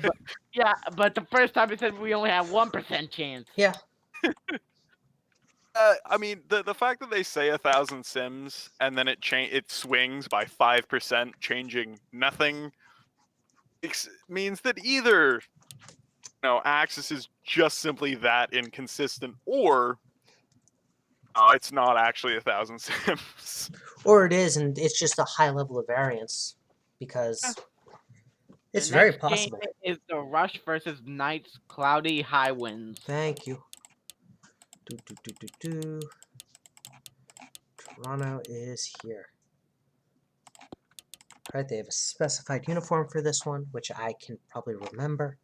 but the first time it said we only have 1% chance. Yeah. I mean, the fact that they say 1,000 sims and then it swings by 5%, changing nothing, means that either Axis is just simply that inconsistent, or it's not actually 1,000 sims. Or it is, and it's just a high level of variance. Because it's The very next possible. game is the Rush versus Knights Cloudy High Winds. Thank you. Toronto is here. Alright, they have a specified uniform for this one, which I can probably remember.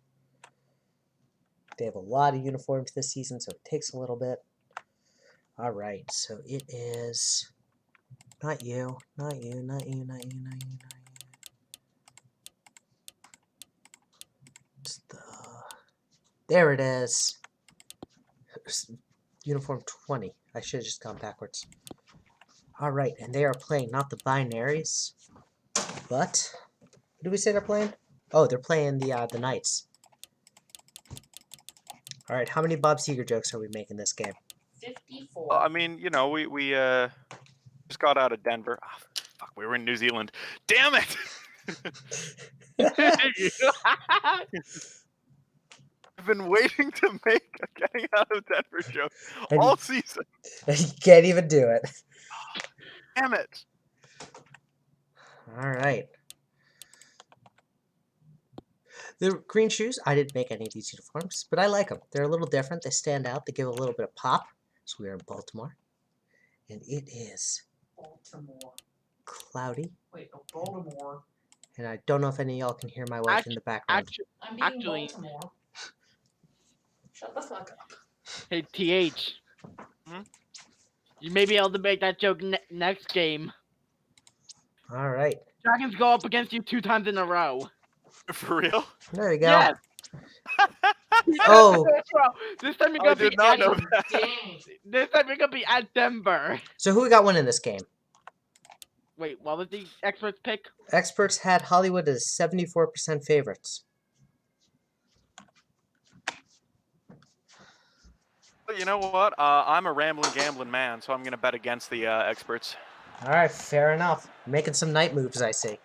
They have a lot of uniforms this season, so it takes a little bit. Alright, so it is... Not you, not you, not you, not you, not you, not you. It's the... There it is. Uniform 20. I should have just gone backwards. All right, and they are playing not the binaries, but what did we say they're playing? Oh, they're playing the Knights. All right, how many Bob Seger jokes are we making this game? 54. Well, I mean, you know, we just got out of Denver. Ah, fuck, we were in New Zealand. Damn it! I've been waiting to make a getting out of Denver joke And all you- season. You can't even do it. Damn it! All right. The green shoes, I didn't make any of these uniforms, but I like them. They're a little different. They stand out. They give a little bit of pop. So we are in Baltimore. And it is Baltimore. cloudy. Wait, no, Baltimore. And I don't know if any of y'all can hear my wife in the background. I'm being Actually- Baltimore. Shut the fuck up. Hey, TH. Hmm? You may be able to make that joke next game. All right. Dragons go up against you 2 times in a row. For real? There we go. Yes. Oh. This time you're I gonna did be not at, know that. Dang. This time you're gonna be at Denver. So who we got winning this game? Wait, what was the experts pick? Experts had Hollywood as 74% favorites. But you know what? I'm a rambling, gambling man, so I'm gonna bet against the experts. All right, fair enough. Making some night moves, I see.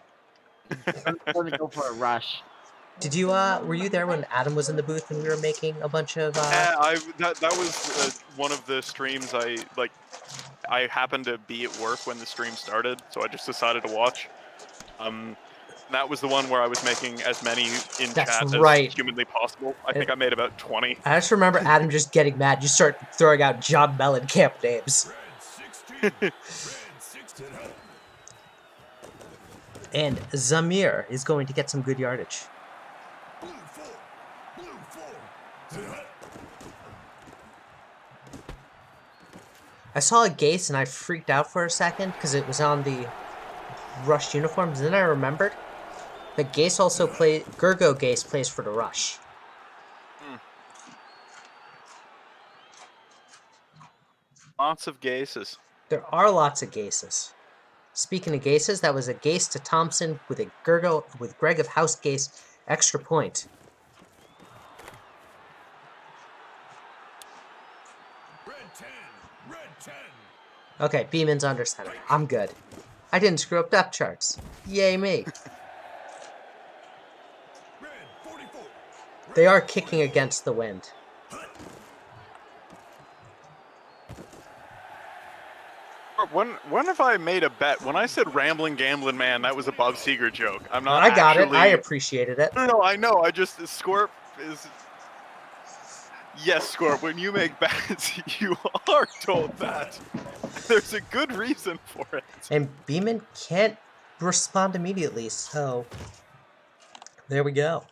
I'm gonna go for a rush. Did you were you there when Adam was in the booth and we were making a bunch of Yeah, that was one of the streams I happened to be at work when the stream started, so I just decided to watch. That was the one where I was making as many in That's chat right. as humanly possible. I think I made about 20. I just remember Adam just getting mad. You start throwing out John Mellencamp names. Red 16. Red 16. And Zamir is going to get some good yardage. Blue 4. Blue 4. I saw a Gase and I freaked out for a second because it was on the Rush uniforms. And then I remembered that Gase also Gergo Gase plays for the Rush. Lots of gases. There are lots of Gases. Speaking of Gases, that was a Gase to Thompson with a Gergo with Greg of House Gase extra point. Red 10. Red 10. Okay, Beeman's under center. I'm good. I didn't screw up depth charts. Yay me. Red 44. They are kicking against the wind. When have I made a bet? When I said rambling, gambling man, that was a Bob Seger joke. I'm not. I got actually... it. I appreciated it. No, I know. I just Scorp is. Yes, Scorp. When you make bets, you are told that. There's a good reason for it. And Beeman can't respond immediately, so there we go.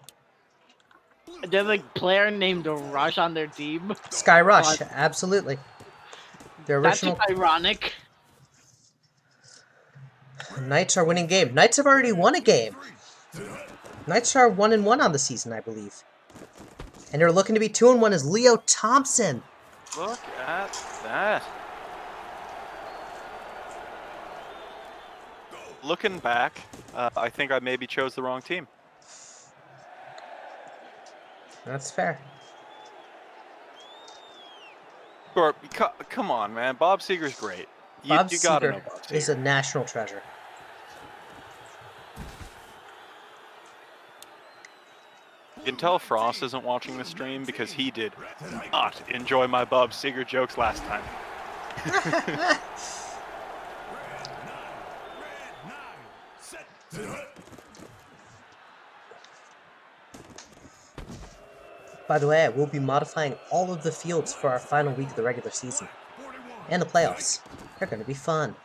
There's a player named Rush on their team. Sky Rush, absolutely. The That's original just ironic. Knights are winning game. Knights have already won a game. Knights are 1-1 on the season, I believe. And they're looking to be 2-1 as Leo Thompson. Look at that. Looking back, I think I maybe chose the wrong team. That's fair. Scorp, come on, man. Bob Seger's great. You Bob gotta Seger know Bob Seger. is a national treasure. You can tell Frost isn't watching the stream because he did not enjoy my Bob Seger jokes last time. Red 9. Set. By the way, I will be modifying all of the fields for our final week of the regular season. And the playoffs. They're going to be fun.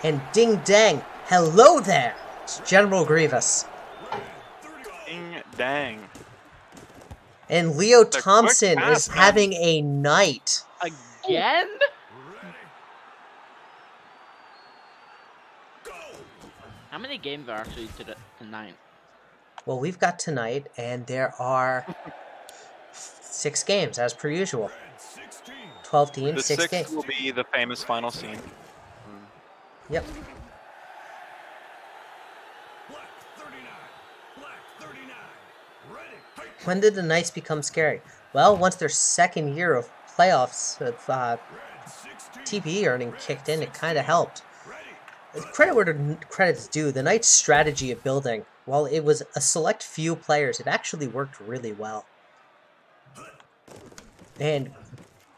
And ding dang, hello there! It's General Grievous. Ding dang. And Leo quick Thompson pass, is man. having a night. Again? How many games are actually tonight? Well, we've got tonight, and there are 6 games, as per usual. 12 teams, The 6 sixth games. will be the famous final scene. Yep. Black 39. Black 39. Ready. Hike. When did the Knights become scary? Well, once their second year of playoffs of Red 16. TPE earning Red kicked in, it 16. kind of helped. Ready. Credit where credit's due. The Knights' strategy of building, while it was a select few players, it actually worked really well. And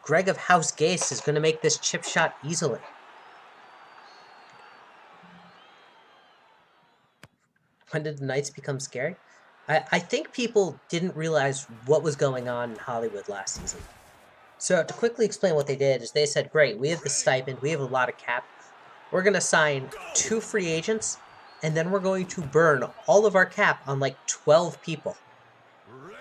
Greg of House Gase is going to make this chip shot easily. When did the Knights become scary? I think people didn't realize what was going on in Hollywood last season. So to quickly explain what they did is they said, great, we have the stipend, we have a lot of cap. We're going to sign 2 free agents, and then we're going to burn all of our cap on like 12 people. Ready.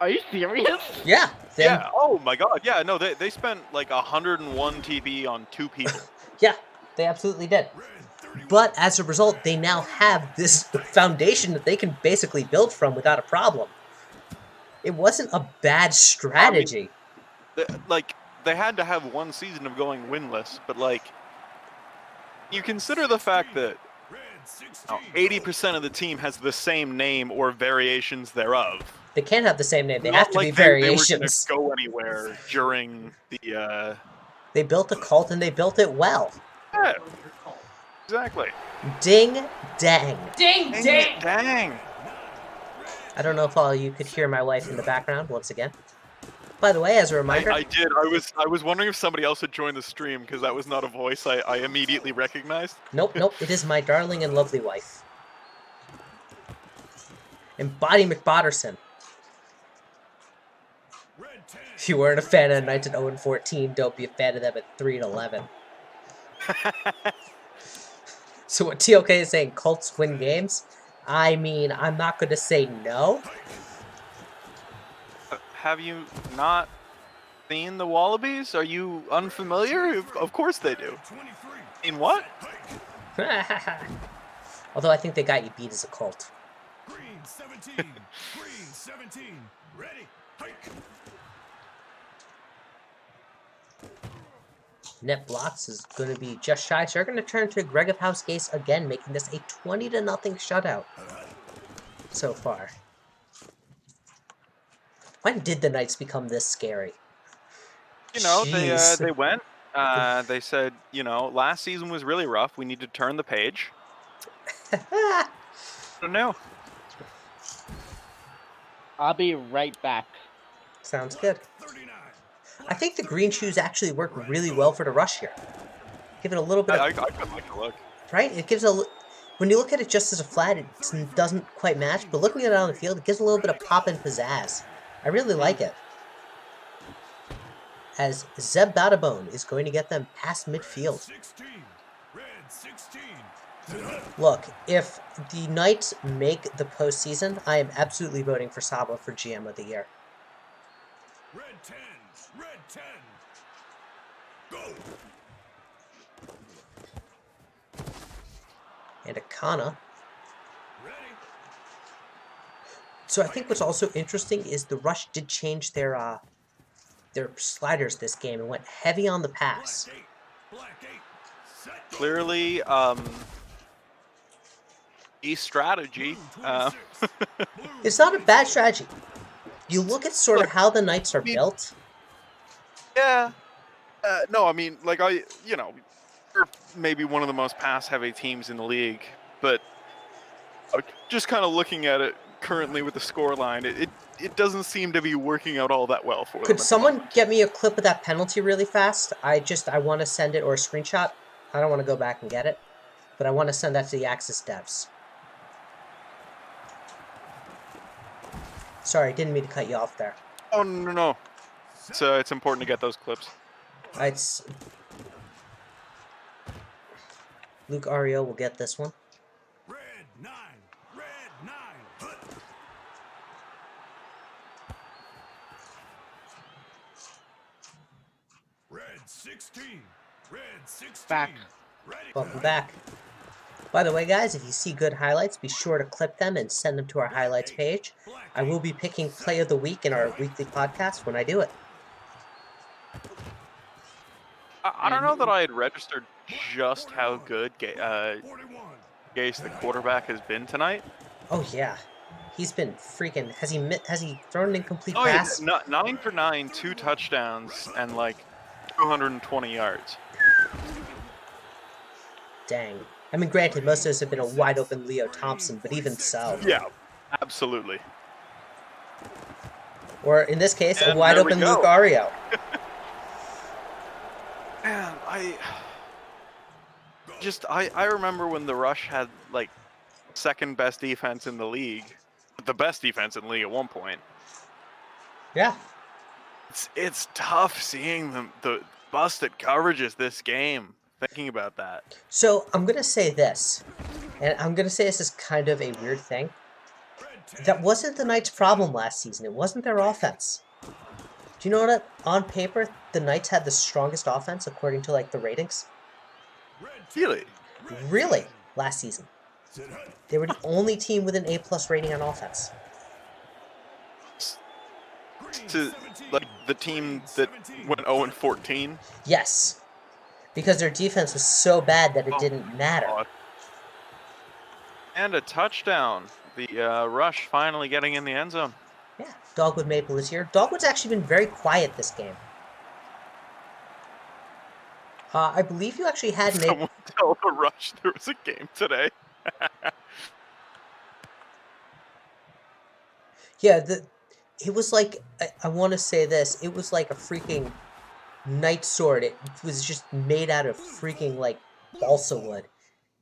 Are you serious? Yeah. Then, Yeah. Oh my God. Yeah. No, they spent like 101 TP on 2 people. yeah, they absolutely did. Red 31. But as a result, they now have this foundation that they can basically build from without a problem. It wasn't a bad strategy. Like they had to have one season of going winless, but like you consider the fact that Red 16. 80% of the team has the same name or variations thereof. They can't have the same name. They Not have to like be they were variations. gonna go anywhere during the. They built a cult and they built it well. Yeah, exactly. Ding dang. Ding Dang, dang. dang. I don't know if all you could hear my wife in the background once again. By the way, as a reminder, I did. I was wondering if somebody else had joined the stream because that was not a voice I immediately recognized. nope, it is my darling and lovely wife. And Bonnie McBotterson. Red 10. If you weren't a fan of the Knights at 0-14, don't be a fan of them at 3-11. So what TOK is saying, Colts win games? I mean, I'm not going to say no. Have you not seen the Wallabies? Are you unfamiliar? Of course they do. 23. In what? Hike. Although I think they got you beat as a Colt. Green 17. Green 17. Ready. Hike. Net blocks is going to be just shy, so they're going to turn to Greg of House Gase again, making this a 20-0 shutout so far. When did the Knights become this scary? You know, Jeez. they went. They said, you know, last season was really rough. We need to turn the page. I don't know. I'll be right back. Sounds good. 39. I think the green shoes actually work really well for the rush here. Give it a little bit I of, could like a look. right? It gives when you look at it just as a flat, it doesn't quite match, but looking at it on the field, it gives a little bit of pop and pizzazz. I really like it. As Zeb Badabone is going to get them past midfield. 16. Red 16. Look, if the Knights make the postseason, I am absolutely voting for Saba for GM of the year. Red 10. Red 10. Go. And Akana. Ready. So I think what's also interesting is the Rush did change their sliders this game and went heavy on the pass. Black 8. Black 8. Set. Clearly, strategy. Blue 26. Blue It's not a bad strategy. You look at sort of Look, how the Knights are I mean- built. Yeah. No, I mean, like you know, we're maybe one of the most pass-heavy teams in the league, but just kind of looking at it currently with the scoreline, it doesn't seem to be working out all that well for them. Could someone get me a clip of that penalty really fast? I want to send it, or a screenshot. I don't want to go back and get it, but I want to send that to the Axis devs. Sorry, didn't mean to cut you off there. Oh no. It's important to get those clips. It's Luke Ario will get this one. Red 9. Red 9. Hut. Red 16. Red 16. Back. Ready. Welcome back. By the way, guys, if you see good highlights, be sure to clip them and send them to our highlights page. Black I will be picking Play of the Week in our weekly podcast when I do it. know that I had registered just how good 41. Gase, the quarterback, has been tonight. Oh yeah, he's been freaking. Has he thrown an incomplete Oh yeah, pass? 9 for 9, 2 touchdowns, and like 220 yards. Dang. I mean, granted, most of those have been a wide open Leo Thompson, but even so. Yeah, absolutely. Or in this case, a And wide there we open Luke go. Ario. Man, I remember when the Rush had like second best defense in the league, the best defense in the league at one point. Yeah. It's tough seeing the busted coverages this game. Thinking about that. So I'm gonna say this, and I'm gonna say this is kind of a weird thing. That wasn't the Knights' problem last season. It wasn't their offense. Do you know what? On paper, the Knights had the strongest offense according to like the ratings. Really? Really, last season, they were the only team with an A+ rating on offense. To like the team that went 0-14. Yes, because their defense was so bad that it Oh, didn't matter. God. And a touchdown. The Rush finally getting in the end zone. Yeah, Dogwood Maple is here. Dogwood's actually been very quiet this game. I believe you actually had an A. Someone tell the Rush there was a game today. Yeah, it was like I want to say this. It was like a freaking knight sword. It was just made out of freaking like balsa wood.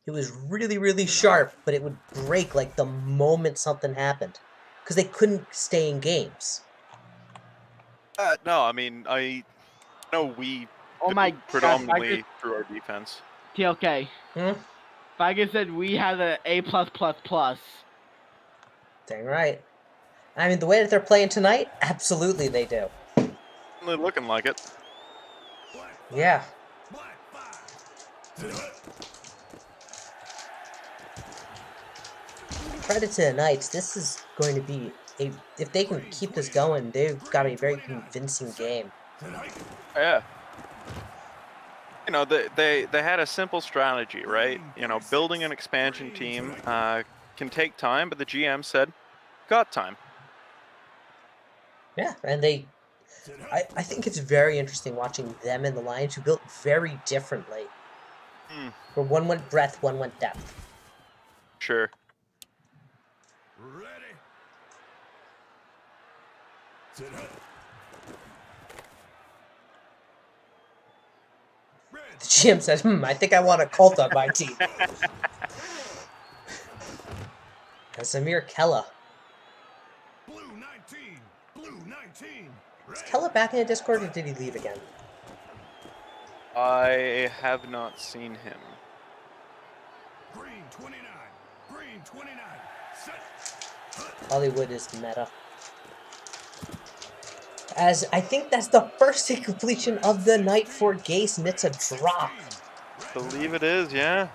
It was really, really sharp, but it would break like the moment something happened, because they couldn't stay in games. No, I mean I know we Oh my gosh, predominantly through our defense. TLK. Hmm? Vigus said we had an A+++. Dang right. I mean, the way that they're playing tonight, absolutely they do. Certainly looking like it. Yeah. Credit to the Knights. This is going to be if they can keep this going, they've got a very convincing game. Yeah. You know, they had a simple strategy, right? You know, building an expansion team can take time, but the GM said, got time. Yeah, and I think it's very interesting watching them and the Lions, who built very differently. Where one went breadth, one went depth. Sure. Ready. The GM says, I think I want a cult on my team. That's Amir Kella. Blue 19. Blue 19. Is Kella back in the Discord, or did he leave again? I have not seen him. Green 29. Green 29. Set. Hollywood is meta. As I think that's the first incompletion of the night for Gase, and it's a drop. Believe it is, yeah.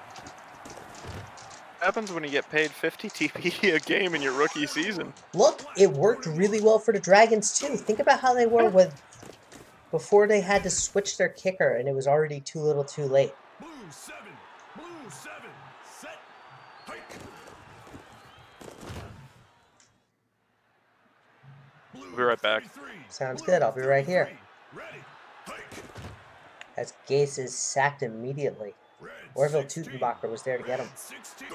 What happens when you get paid 50 TP a game in your rookie season? Look, it worked really well for the Dragons too. Think about how they were before they had to switch their kicker, and it was already too little too late. Blue 7. Blue 7. Set. Hike. We'll be right back. Sounds good, I'll be right here. Ready. Hike. As Gase is sacked immediately. Orville Tutenbacher was there to get him. 16.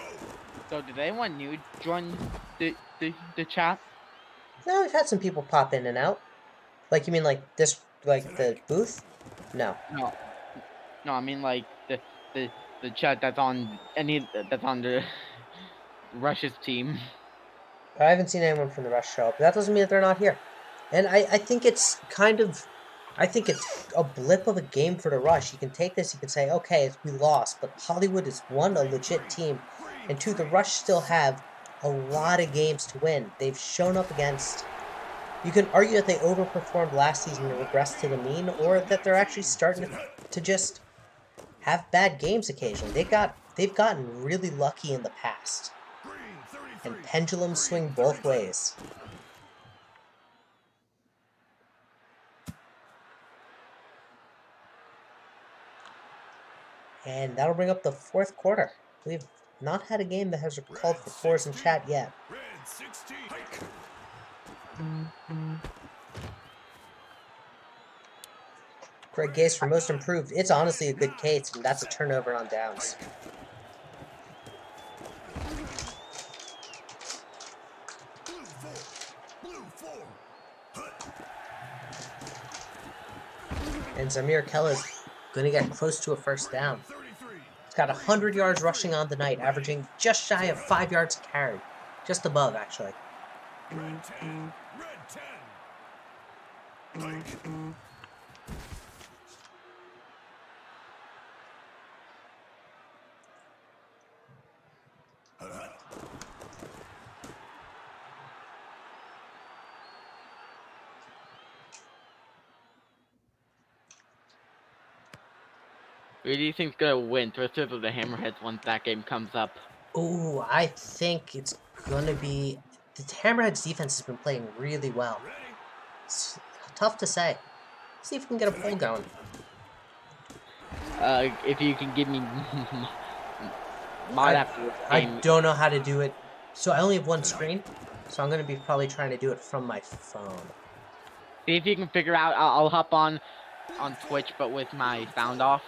So did anyone new join the chat? No, we've had some people pop in and out. Like, you mean like this, like the booth? No. No, I mean like the chat that's on the Rush's team. I haven't seen anyone from the Rush show up. That doesn't mean that they're not here. And I think it's kind of, I think it's a blip of a game for the Rush. You can take this, you can say, okay, we lost, but Hollywood is one, a legit team, and two, the Rush still have a lot of games to win. They've shown up against, you can argue that they overperformed last season and regressed to the mean, or that they're actually starting to just have bad games occasionally. They've gotten really lucky in the past. And pendulums swing both ways. And that'll bring up the fourth quarter. We've not had a game that has called for fours in chat yet. Red 16. Hike. Greg Gase for most improved. It's honestly a good case, and that's a turnover on downs. Blue 4. Blue 4. And Zamir Kella's going to get close to a first down. 33. He's got 100 yards rushing on the night, averaging just shy of 5 yards a carry. Just above, actually. Red 10. Red 10. Hike. Who do you think's gonna win, Twisters or the Hammerheads, once that game comes up? Ooh, I think it's going to be... The Hammerheads defense has been playing really well. Ready. It's tough to say. See if we can get a poll going. If you can give me might have to I game. don't know how to do it. So I only have one screen, so I'm going to be probably trying to do it from my phone. See if you can figure out. I'll hop on Twitch, but with my sound off.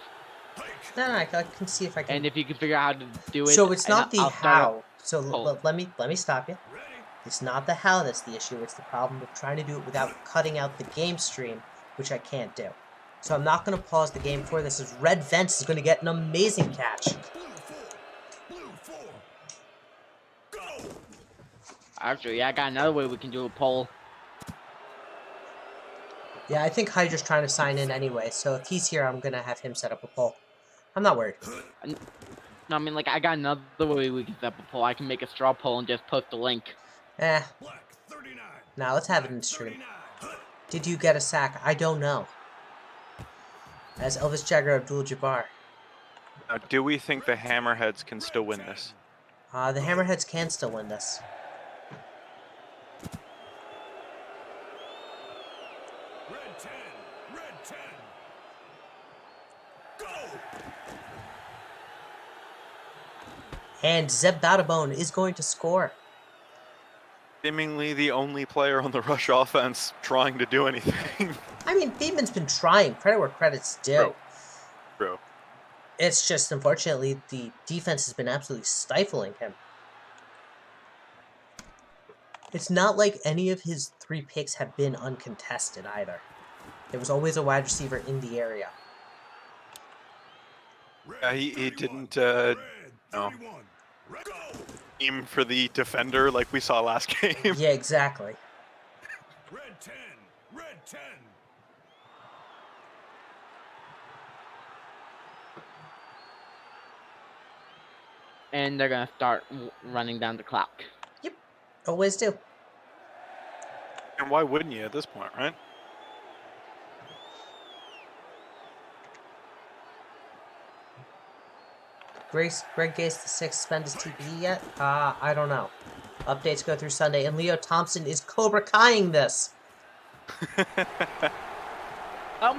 No, I can see if I can. And if you can figure out how to do it. So it's and not the I'll start how. So poll. let me stop you. Ready. It's not the how that's the issue. It's the problem of trying to do it without cutting out the game stream, which I can't do. So I'm not going to pause the game for this. As Red Vents is going to get an amazing catch. Blue 4. Blue 4. Go. Actually, yeah, I got another way we can do a poll. Yeah, I think Hydra's trying to sign in anyway. So if he's here, I'm going to have him set up a poll. I'm not worried. No, I mean, like, I got another way we can set up a poll. I can make a straw poll and just post the link. Eh, Black 39. now let's have it in the stream. 39. Did you get a sack? I don't know. As Elvis Jagger Abdul-Jabbar. Now, do we think the Hammerheads can still win this? The Hammerheads can still win this. Red 10. Red 10. Go. And Zeb Badabone is going to score. Seemingly the only player on the rush offense trying to do anything. I mean, Thiedman's been trying. Credit where credit's due. Bro. It's just, unfortunately, the defense has been absolutely stifling him. It's not like any of his 3 picks have been uncontested either. There was always a wide receiver in the area. Yeah, he didn't Red no. 31. Red. Go. aim for the defender like we saw last game. Yeah, exactly. Red 10. Red 10. And they're gonna start running down the clock. Always do. And why wouldn't you at this point, right? Greg Gase the 6th spend his TPE yet? I don't know. Updates go through Sunday, and Leo Thompson is Cobra Kaiing this. How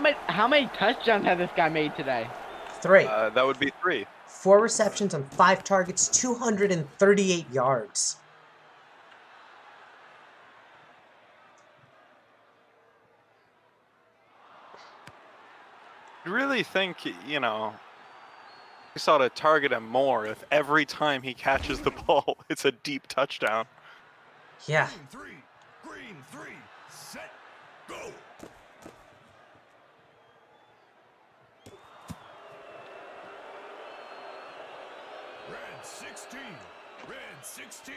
many touchdowns has this guy made today? 3. That would be 3. 4 receptions on 5 targets, 238 yards. You really think, you know, we ought to target him more if every time he catches the ball, it's a deep touchdown. Yeah. Green 3. Green 3. Set. Go. Red 16. Red 16.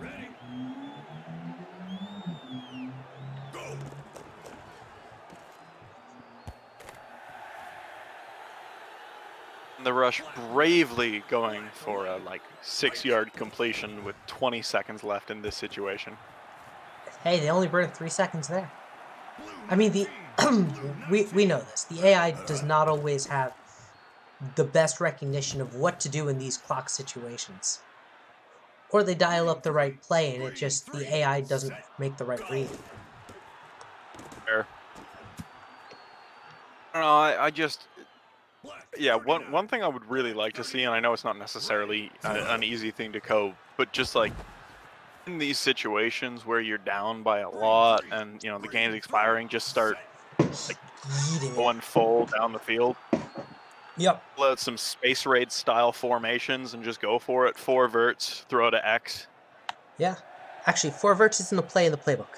Ready. Go. And the rush bravely going for a like 6-yard completion with 20 seconds left in this situation. Hey, they only burned 3 seconds there. Blue I mean, 19. we know this. The AI does not always have the best recognition of what to do in these clock situations. Or they dial up the right play and it just, the AI doesn't make the right read. I don't know, I just Black yeah. One 39. one thing I would really like to see, and I know it's not necessarily an easy thing to code, but just like in these situations where you're down by a lot and you know the game's expiring, just start like Eating it. going full down the field. Yep. Pull out some space raid style formations and just go for it. 4 verts, throw to X. Yeah. Actually, 4 verts is in the play in the playbook.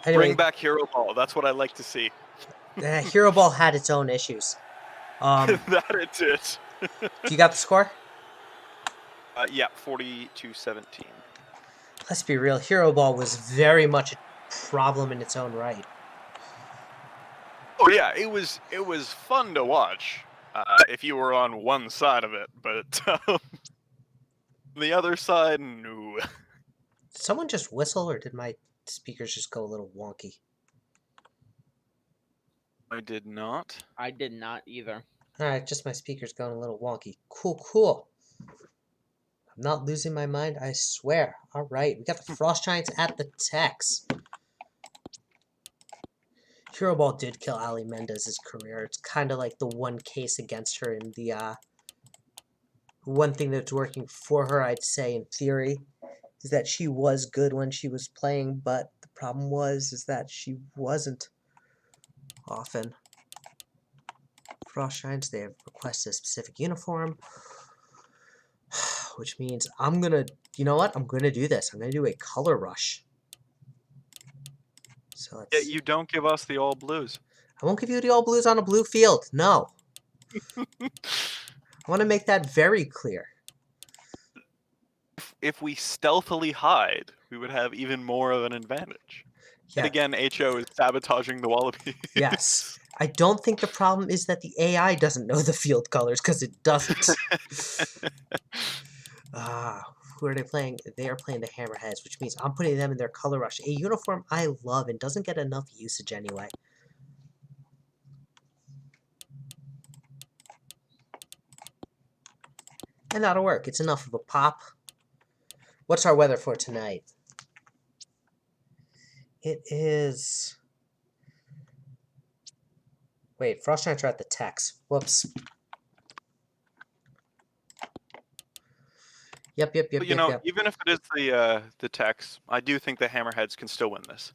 Anyway, Bring back Hero Ball. That's what I like to see. Hero Ball had its own issues. That it's it. Do you got the score? Yeah, 40-17. Let's be real. Hero Ball was very much a problem in its own right. Oh yeah, it was fun to watch if you were on one side of it, but the other side, no. Did someone just whistle, or did my speakers just go a little wonky? I did not. I did not either. Alright, just my speakers going a little wonky. Cool. I'm not losing my mind, I swear. Alright, we got the Frost Giants at the Techs. Hero Ball did kill Ali Mendez's career. It's kind of like the one case against her in the, one thing that's working for her, I'd say, in theory, is that she was good when she was playing, but the problem is that she wasn't often. Frost Giants, they have requested a specific uniform, which means I'm gonna, you know what? I'm gonna do this. I'm gonna do a color rush. So let's. Yeah, you don't give us the all blues. I won't give you the all blues on a blue field. No. I want to make that very clear. If we stealthily hide, we would have even more of an advantage. Yeah. And again, HO is sabotaging the Wallabies. Yes. I don't think the problem is that the AI doesn't know the field colors, because it doesn't. Who are they playing? They are playing the Hammerheads, which means I'm putting them in their color rush. A uniform I love and doesn't get enough usage anyway. And that'll work. It's enough of a pop. What's our weather for tonight? It is... Wait, Frost Giants are at the Techs. Whoops. Yep. But, you know, even if it is the Techs, I do think the Hammerheads can still win this.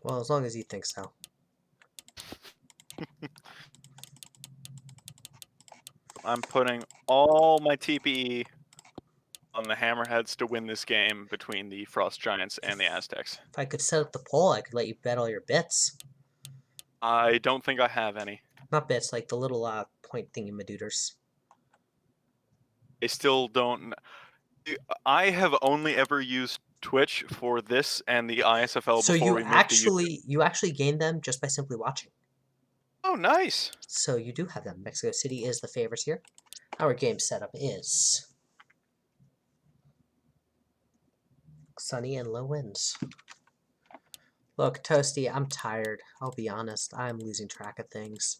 Well, as long as you think so. I'm putting all my TPE on the Hammerheads to win this game between the Frost Giants and the Aztecs. If I could set up the poll, I could let you bet all your bits. I don't think I have any. Not bits, like the little point thingy-madooders. I still don't. I have only ever used Twitch for this and the ISFL So before you we moved to YouTube. you actually gained them just by simply watching. Oh, nice. So you do have them. Mexico City is the favorites here. Our game setup is sunny and low winds. Look, Toasty, I'm tired. I'll be honest. I'm losing track of things.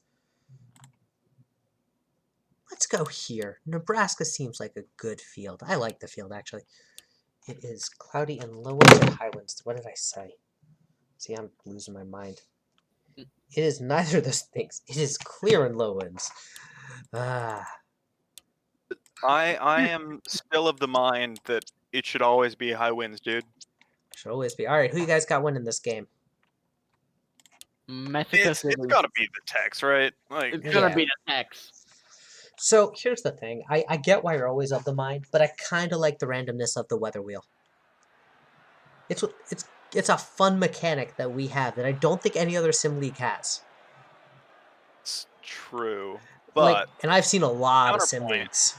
Let's go here. Nebraska seems like a good field. I like the field, actually. It is cloudy and low winds and high winds. What did I say? See, I'm losing my mind. It is neither of those things. It is clear and low winds. I am still of the mind that it should always be high winds, dude. Should always be. All right, who you guys got winning this game? Mexico It's City. got to be the Techs, right? Like, It's gonna Yeah. be the Techs. So here's the thing. I get why you're always of the mind, but I kind of like the randomness of the weather wheel. It's a fun mechanic that we have that I don't think any other sim league has. it's true, Like, but and I've seen a lot of sim counterpoint. leagues.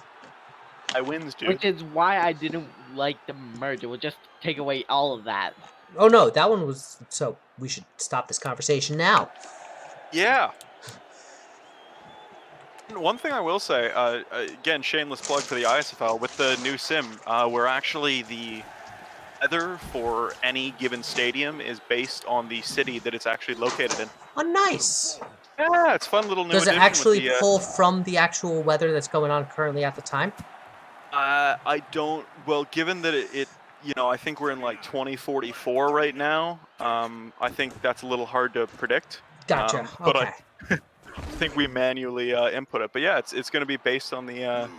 high winds, dude. Which is why I didn't like the merge. It would just take away all of that. Oh no, that one was. So we should stop this conversation now. Yeah. One thing I will say, again, shameless plug for the ISFL, with the new sim, we're actually the weather for any given stadium is based on the city that it's actually located in. Oh, nice. Yeah, it's a fun little new Does it addition actually with the, pull from the actual weather that's going on currently at the time? I don't. Well, given that you know, I think we're in like 2044 right now. I think that's a little hard to predict. Gotcha. But Okay. I think we manually input it. But yeah, it's going to be based on the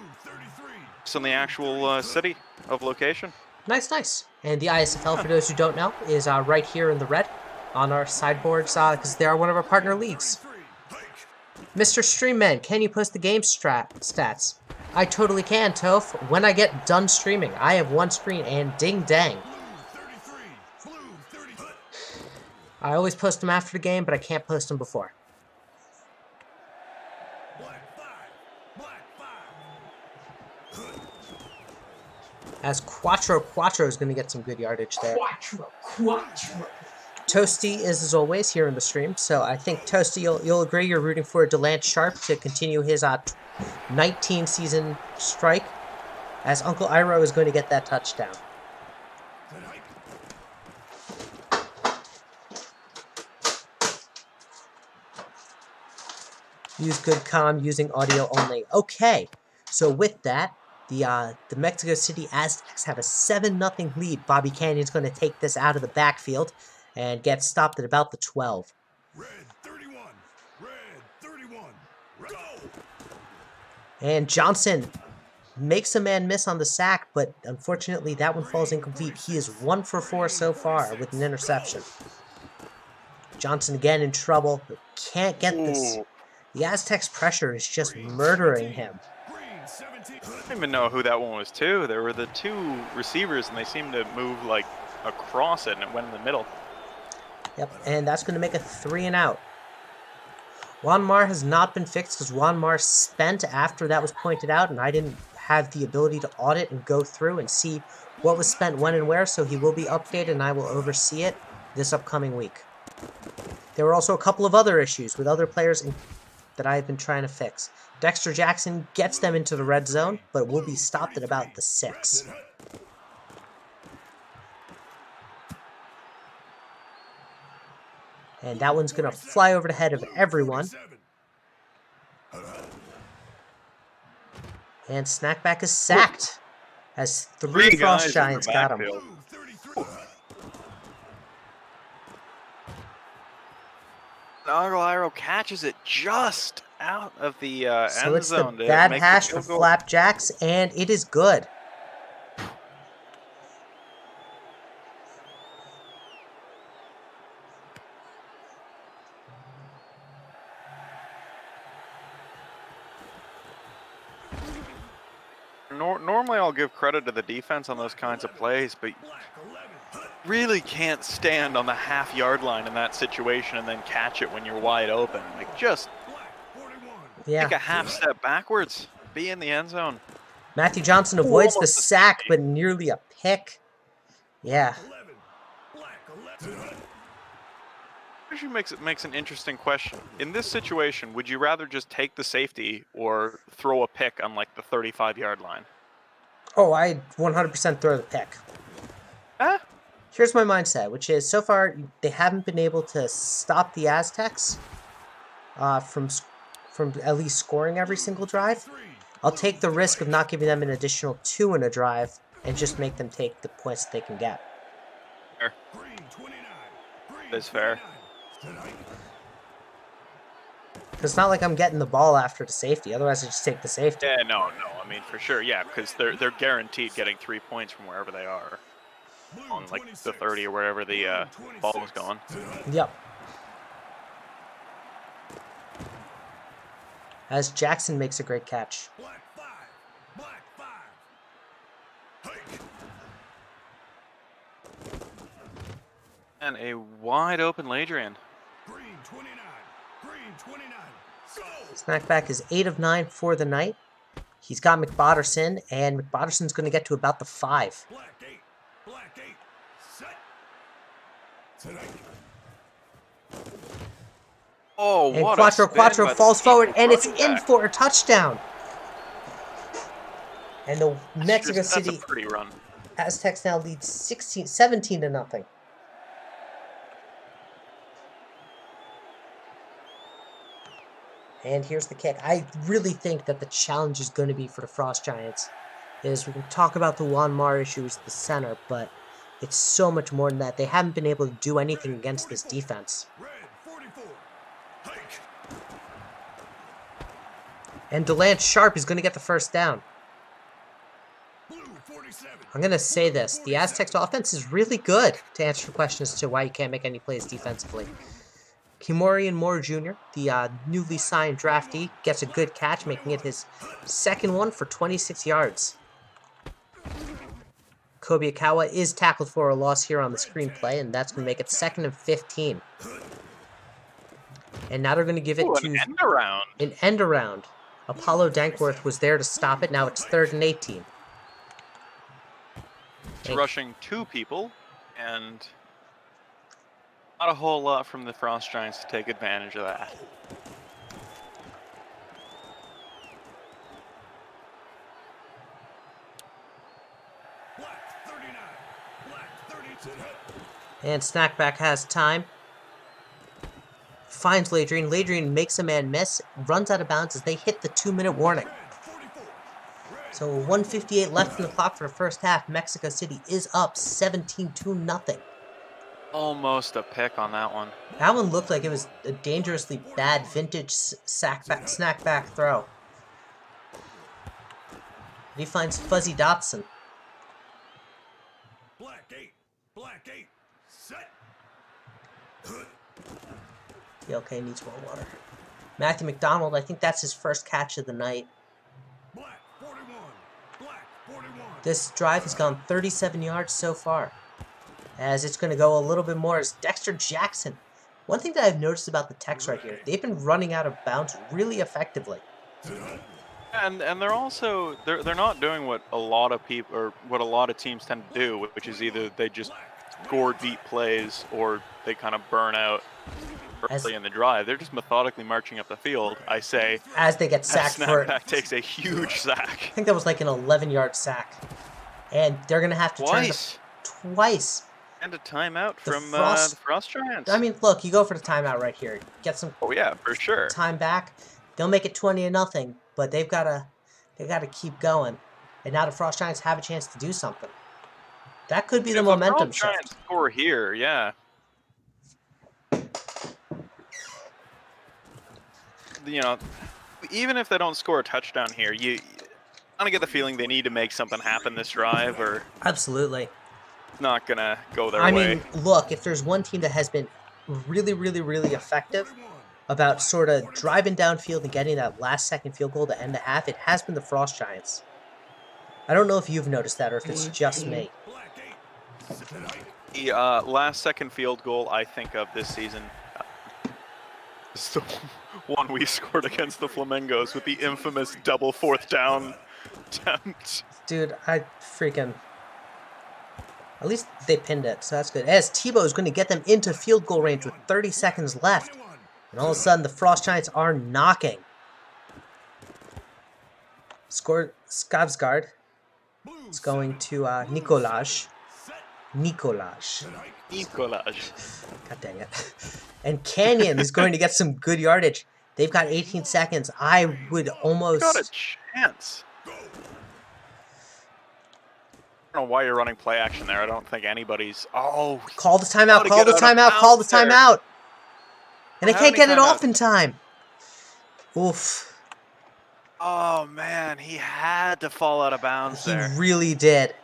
actual city of location. Nice, nice. And the ISFL, for those who don't know, is right here in the red on our sideboards because they are one of our partner leagues. Mr. Streamman, can you post the game stats? I totally can, Toph. When I get done streaming, I have one screen and ding dang. I always post them after the game, but I can't post them before. As Quattro is going to get some good yardage there. Quattro. Toasty is, as always, here in the stream. So I think, Toasty, you'll agree you're rooting for Delance Sharp to continue his 19-season strike, as Uncle Iroh is going to get that touchdown. Use good comm using audio only. Okay, so with that, the Mexico City Aztecs have a 7-0 lead. Bobby Canyon's going to take this out of the backfield and get stopped at about the 12. Red 31. Red 31. Go. And Johnson makes a man miss on the sack, but unfortunately that one falls incomplete. He is 1 for 4 so far with an interception. Johnson again in trouble, but can't get this. Ooh. The Aztecs' pressure is just murdering him. I don't even know who that one was to. There were the two receivers, and they seemed to move like across it, and it went in the middle. Yep, and that's going to make a 3-and-out. Juan Mar has not been fixed because Juan Mar spent after that was pointed out, and I didn't have the ability to audit and go through and see what was spent when and where, so he will be updated, and I will oversee it this upcoming week. There were also a couple of other issues with other players that I have been trying to fix. Dexter Jackson gets them into the red zone, but will be stopped at about the 6. And that one's going to fly over the head of everyone. And Snackback is sacked, as 3 Frost Giants got him. Uncle Iroh catches it just out of the So end it's the zone. bad hash for Flapjacks, and it is good. Normally I'll give credit to the defense on those kinds of plays, but really can't stand on the half-yard line in that situation and then catch it when you're wide open. Like, just take a half step backwards, be in the end zone. Matthew Johnson avoids the sack, but nearly a pick. Yeah. Actually makes an interesting question. In this situation, would you rather just take the safety or throw a pick on like the 35-yard line? Oh, I 100% throw the pick. Huh? Here's my mindset, which is so far they haven't been able to stop the Aztecs from at least scoring every single drive. I'll take the risk of not giving them an additional 2 in a drive and just make them take the points that they can get. Fair. That's fair. It's not like I'm getting the ball after the safety. Otherwise, I just take the safety. Yeah, no. I mean, for sure, yeah, because they're guaranteed getting 3 points from wherever they are, on like the 30 or wherever the ball was going. Yep. As Jackson makes a great catch. And a wide open Ladrian. Snackback is 8 of 9 for the night. He's got McBotterson, and McBotterson's going to get to about the 5. Oh, and what Quattro falls forward, and it's in for a touchdown. And the Mexico City that's a pretty run. Aztecs now lead 17 to nothing. And here's the kick. I really think that the challenge is going to be for the Frost Giants is we can talk about the Juan Mar issue as the center, but it's so much more than that. They haven't been able to do anything against this defense. Red 44. Hike. And Delance Sharp is going to get the first down. Blue 47. I'm going to say this. The Aztecs offense is really good, to answer your question as to why you can't make any plays defensively. Kimorian Moore Jr., the newly signed draftee, gets a good catch, making it his second one for 26 yards. Kobiakawa is tackled for a loss here on the screenplay, and that's going to make it 2nd and 15. And now they're going to give it Ooh, to an end around. an end around. Apollo Dankworth was there to stop it. Now it's 3rd and 18. It's rushing 2 people, and not a whole lot from the Frost Giants to take advantage of that. Black 39. Black 32. And Snackback has time. Finds Ladrian. Ladrian makes a man miss. Runs out of bounds as they hit the 2-minute warning. Red 44. So 1:58 left in the clock for the first half. Mexico City is up 17-0. Almost a pick on that one. That one looked like it was a dangerously bad vintage snackback throw. And he finds Fuzzy Dotson. Black 8. Black 8. Set. Okay, needs more water. Matthew McDonald, I think that's his first catch of the night. Black 41. Black 41. This drive has gone 37 yards so far. As it's going to go a little bit more is Dexter Jackson. One thing that I've noticed about the Tex right here, they've been running out of bounds really effectively. And they're also they're not doing what a lot of people or what a lot of teams tend to do, which is either they just score deep plays or they kind of burn out early in the drive. They're just methodically marching up the field. I say as they get sacked for Snackback takes a huge sack. I think that was like an 11-yard sack. And they're going to have to Twice. turn twice. And a timeout The from Frost- the Frost Giants. I mean, look, you go for the timeout right here. Get some oh yeah, for sure. time back. They'll make it 20-0, but they gotta keep going. And now the Frost Giants have a chance to do something. That could be the momentum Frost Giants shift. score here, yeah. You know, even if they don't score a touchdown here, you kind of get the feeling they need to make something happen this drive, or Absolutely. it's not gonna go their I way. mean, look, if there's one team that has been really, really, really effective about sort of driving downfield and getting that last-second field goal to end the half, it has been the Frost Giants. I don't know if you've noticed that or if it's just me. Black 8. Set. Hike. The last-second field goal I think of this season is the one we scored against the Flamingos with the infamous double 4th down attempt. Dude, I freaking... At least they pinned it, so that's good. As Tebow is going to get them into field goal range with 30 seconds left. 21. And all of a sudden, the Frost Giants are knocking. Score Skavsgaard Blue is going to Nikolaj. Set. Nikolaj. Hike. Nicolaj. God dang it. And Canyon is going to get some good yardage. They've got 18 seconds. I would almost... Got a chance. Go. I don't know why you're running play action there. I don't think anybody's... Oh, Call the timeout, Gotta call get the out of timeout, call the bounds there. timeout. And they How can't many get it off timeouts? in time. Oof. oh man, he had to fall out of bounds He there. really did.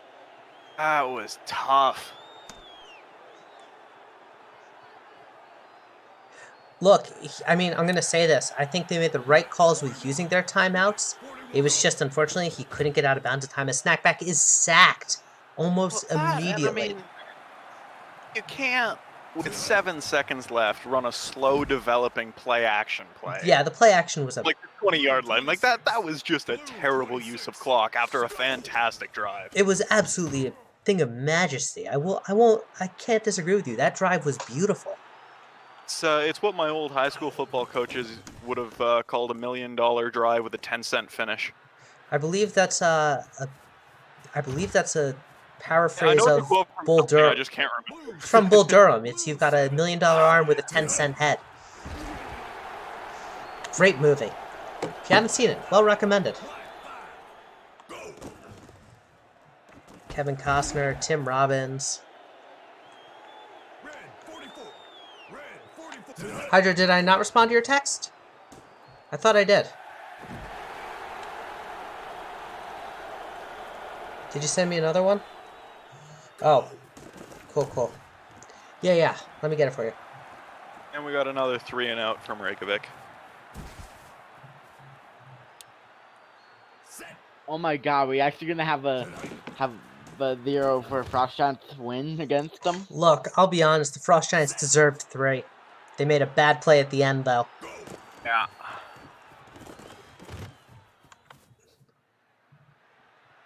That was tough. Look, I mean, I'm going to say this. I think they made the right calls with using their timeouts. It was just, unfortunately, he couldn't get out of bounds in time. A snackback is sacked almost Well, that, and immediately. I mean, you can't, with 7 seconds left, run a slow developing play action play. Yeah, the play action was a... Like the 20-yard line. Like that was just a terrible use of clock after a fantastic drive. It was absolutely a thing of majesty. I can't disagree with you. That drive was beautiful. It's what my old high school football coaches would have called a $1 million drive with a 10-cent finish. I believe that's a paraphrase I know the of quote from Bull something, I Durham. just can't remember. From Bull Durham. It's you've got a $1 million arm with a 10-cent head. Great movie. If you haven't seen it, well recommended. Go. Kevin Costner, Tim Robbins. Red 44. Red 44. Hydra, did I not respond to your text? I thought I did. Did you send me another one? Oh. Cool. Yeah. Let me get it for you. And we got another 3 and out from Reykjavik. Set. Oh my god, we actually gonna have the 0 for Frost Giants win against them? Look, I'll be honest. The Frost Giants deserved 3. They made a bad play at the end, though. Yeah.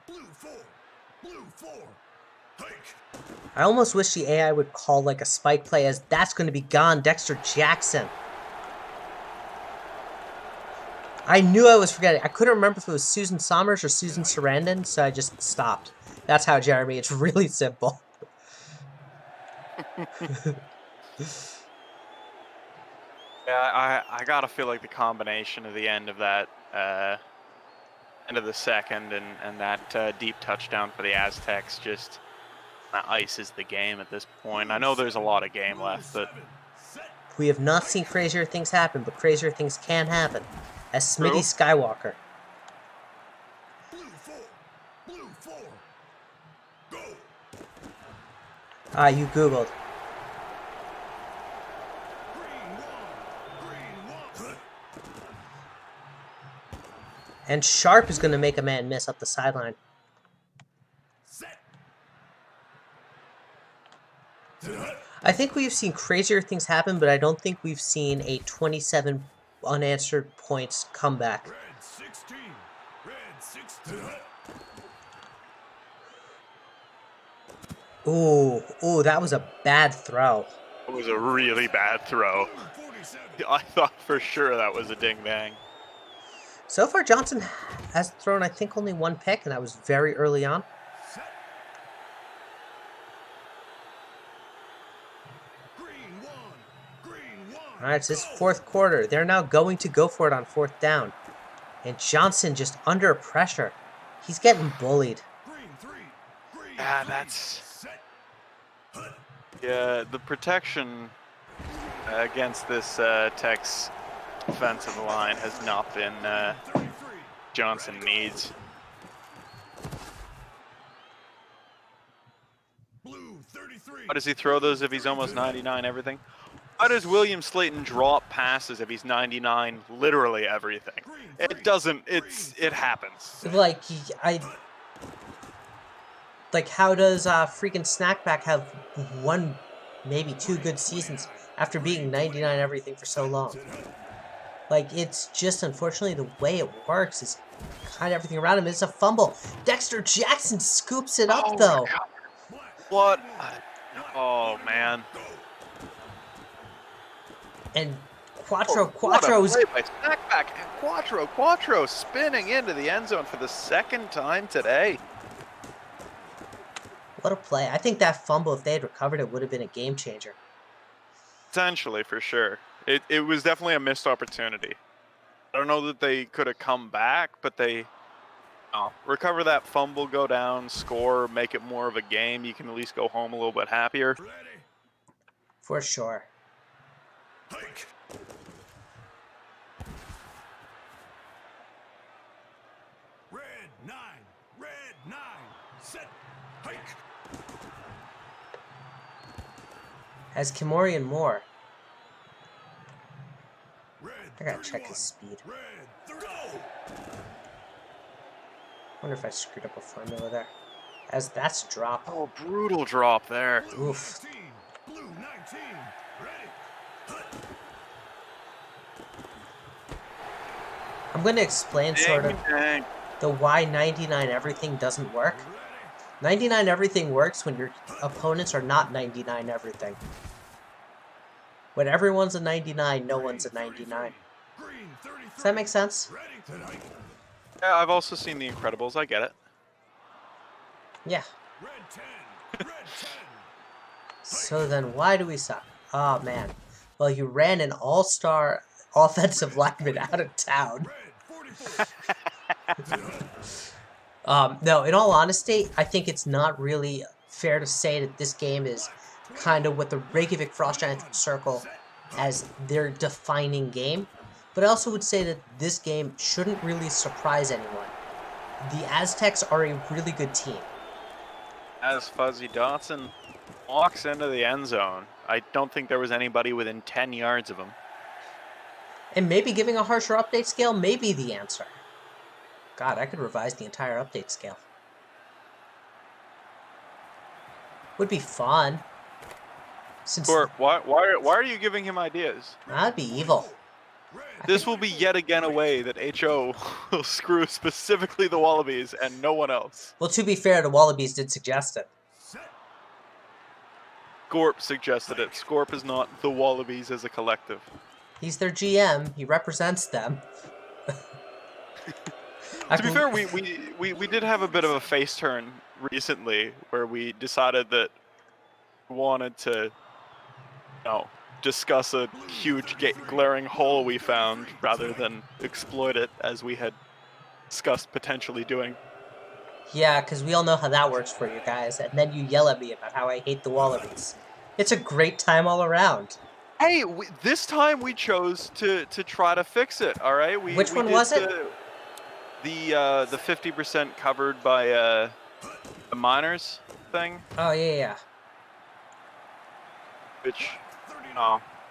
Blue 4. Blue 4. Hike. I almost wish the AI would call like a spike play, as that's going to be gone. Dexter Jackson. I knew I was forgetting. I couldn't remember if it was Susan Sommers or Susan Sarandon, so I just stopped. That's how, Jeremy. It's really simple. Yeah, I gotta feel like the combination of the end of that, end of the second and that deep touchdown for the Aztecs just ices the game at this point. I know there's a lot of game left, but We have not seen crazier things happen, but crazier things can happen. As Smitty True. Skywalker. Blue 4. Blue 4. Go. Ah, you Googled. Green 1. Green 1. And Sharp is going to make a man miss up the sideline. Set. I think we've seen crazier things happen, but I don't think we've seen a 27 unanswered points comeback. Red 16. Red 16. Ooh, that was a bad throw. it was a really bad throw. Blue 47. I thought for sure that was a ding bang. So far, Johnson has thrown, I think, only 1 pick, and that was very early on. Set. Green 1. Green 1. All right, it's this 4th quarter. They're now going to go for it on 4th down. And Johnson just under pressure. He's getting bullied. Green 3. Green Yeah, 3. that's Set. yeah. The protection against this Tex offensive line has not been 33. Johnson needs. Blue 33. Why does he throw those if he's almost 99 everything? Why does William Slayton drop passes if he's 99 literally everything? It doesn't. It happens. Like, Like, how does freaking Snackback have 1, maybe 2 good seasons after being 99 everything for so long? Like, it's just, unfortunately, the way it works is kind of everything around him. It's a fumble. Dexter Jackson scoops it up, Oh my though. God. What? Oh man. And What Quattro a is... play by Snackback and Quattro spinning into the end zone for the 2nd time today. What a play. I think that fumble, if they had recovered it, would have been a game changer. Potentially, for sure. It was definitely a missed opportunity. I don't know that they could have come back, but they recover that fumble, go down, score, make it more of a game. You can at least go home a little bit happier. Ready. For sure. Hike. Red 9. Red 9. Set. Hike. As Kimorian Moore. Red I gotta check 31. his speed. Red 30. Go. Wonder if I screwed up a formula there. As that's a drop. Oh, brutal drop there. Blue Oof. 19. Blue 19. Ready. I'm gonna explain sort of Dang. the why 99 everything doesn't work. Ready. 99 everything works when your opponents are not 99 everything. When everyone's a 99, no one's a 99. Green 33. Does that make sense? Ready. Set. Hike. Yeah, I've also seen The Incredibles. I get it. Yeah. Red 10. Red 10. So then why do we suck? Oh man. Well, you ran an all-star offensive lineman out of town. Red 44. No, in all honesty, I think it's not really fair to say that this game is kind of what the Reykjavik Frost Giants would circle as their defining game. But I also would say that this game shouldn't really surprise anyone. The Aztecs are a really good team. As Fuzzy Dotson walks into the end zone, I don't think there was anybody within 10 yards of him. And maybe giving a harsher update scale may be the answer. God, I could revise the entire update scale. Would be fun. Since Corp, why are you giving him ideas? that'd be evil. This will be yet again a way that HO will screw specifically the Wallabies and no one else. Well, to be fair, the Wallabies did suggest it. Scorp suggested it. Scorp is not the Wallabies as a collective. He's their GM. He represents them. To be fair, we did have a bit of a face turn recently where we decided that we wanted to, you know, discuss a huge glaring hole we found rather than exploit it as we had discussed potentially doing. Yeah, because we all know how that works for you guys, and then you yell at me about how I hate the Wallabies. It's a great time all around. Hey, this time we chose to try to fix it. All right, Which one was it? The 50% covered by the miners thing. Oh yeah. Which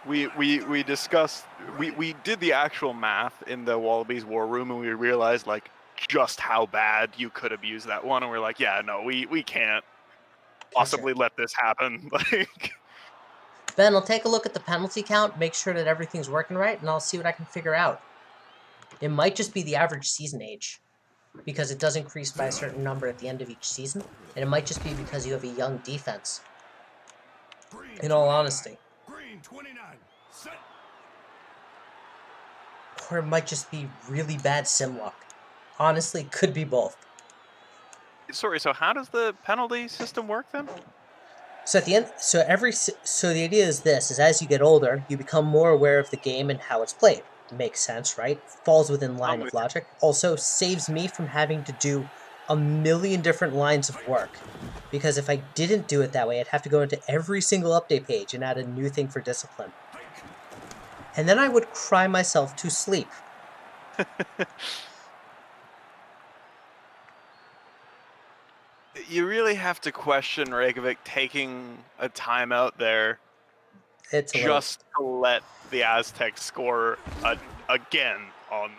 we discussed. We did the actual math in the Wallabies war room, and we realized like just how bad you could abuse that one, and we're like, yeah, no, we can't possibly let this happen. Like, Ben, I'll take a look at the penalty count, make sure that everything's working right, and I'll see what I can figure out. It might just be the average season age, because it does increase by a certain number at the end of each season, and it might just be because you have a young defense. In all honesty. Green 29. Set. Or it might just be really bad sim luck. Honestly, could be both. sorry. So how does the penalty system work then? So at the end, so the idea is this: is as you get older, you become more aware of the game and how it's played. Makes sense, right? Falls within line of logic. Also saves me from having to do a million different lines of work, because if I didn't do it that way, I'd have to go into every single update page and add a new thing for discipline, and then I would cry myself to sleep. You really have to question Reykjavik taking a timeout there It's a just to let the Aztecs score again on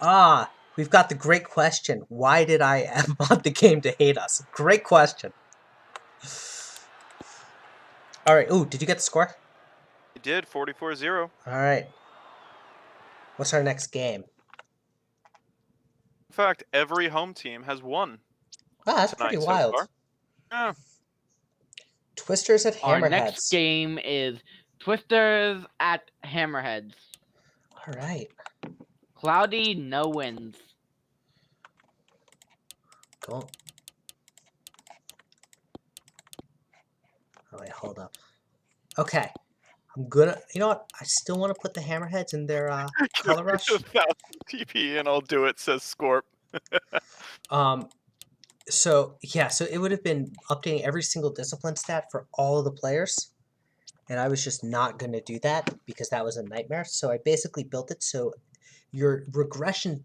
them. We've got the great question. Why did I mod the game to hate us? Great question. All right. Ooh, did you get the score? It did, 44-0. All right. What's our next game? In fact, every home team has won. That's pretty wild. So yeah. Twisters at Our Hammerheads. next game is Twisters at Hammerheads. All right. Cloudy, no winds. Go. Oh wait, hold up. Okay. I'm gonna. You know what? I still want to put the Hammerheads in their color rush. 1,000 TP and I'll do it, says Scorp. So yeah, so it would have been updating every single discipline stat for all of the players, and I was just not going to do that because that was a nightmare. So I basically built it so your regression,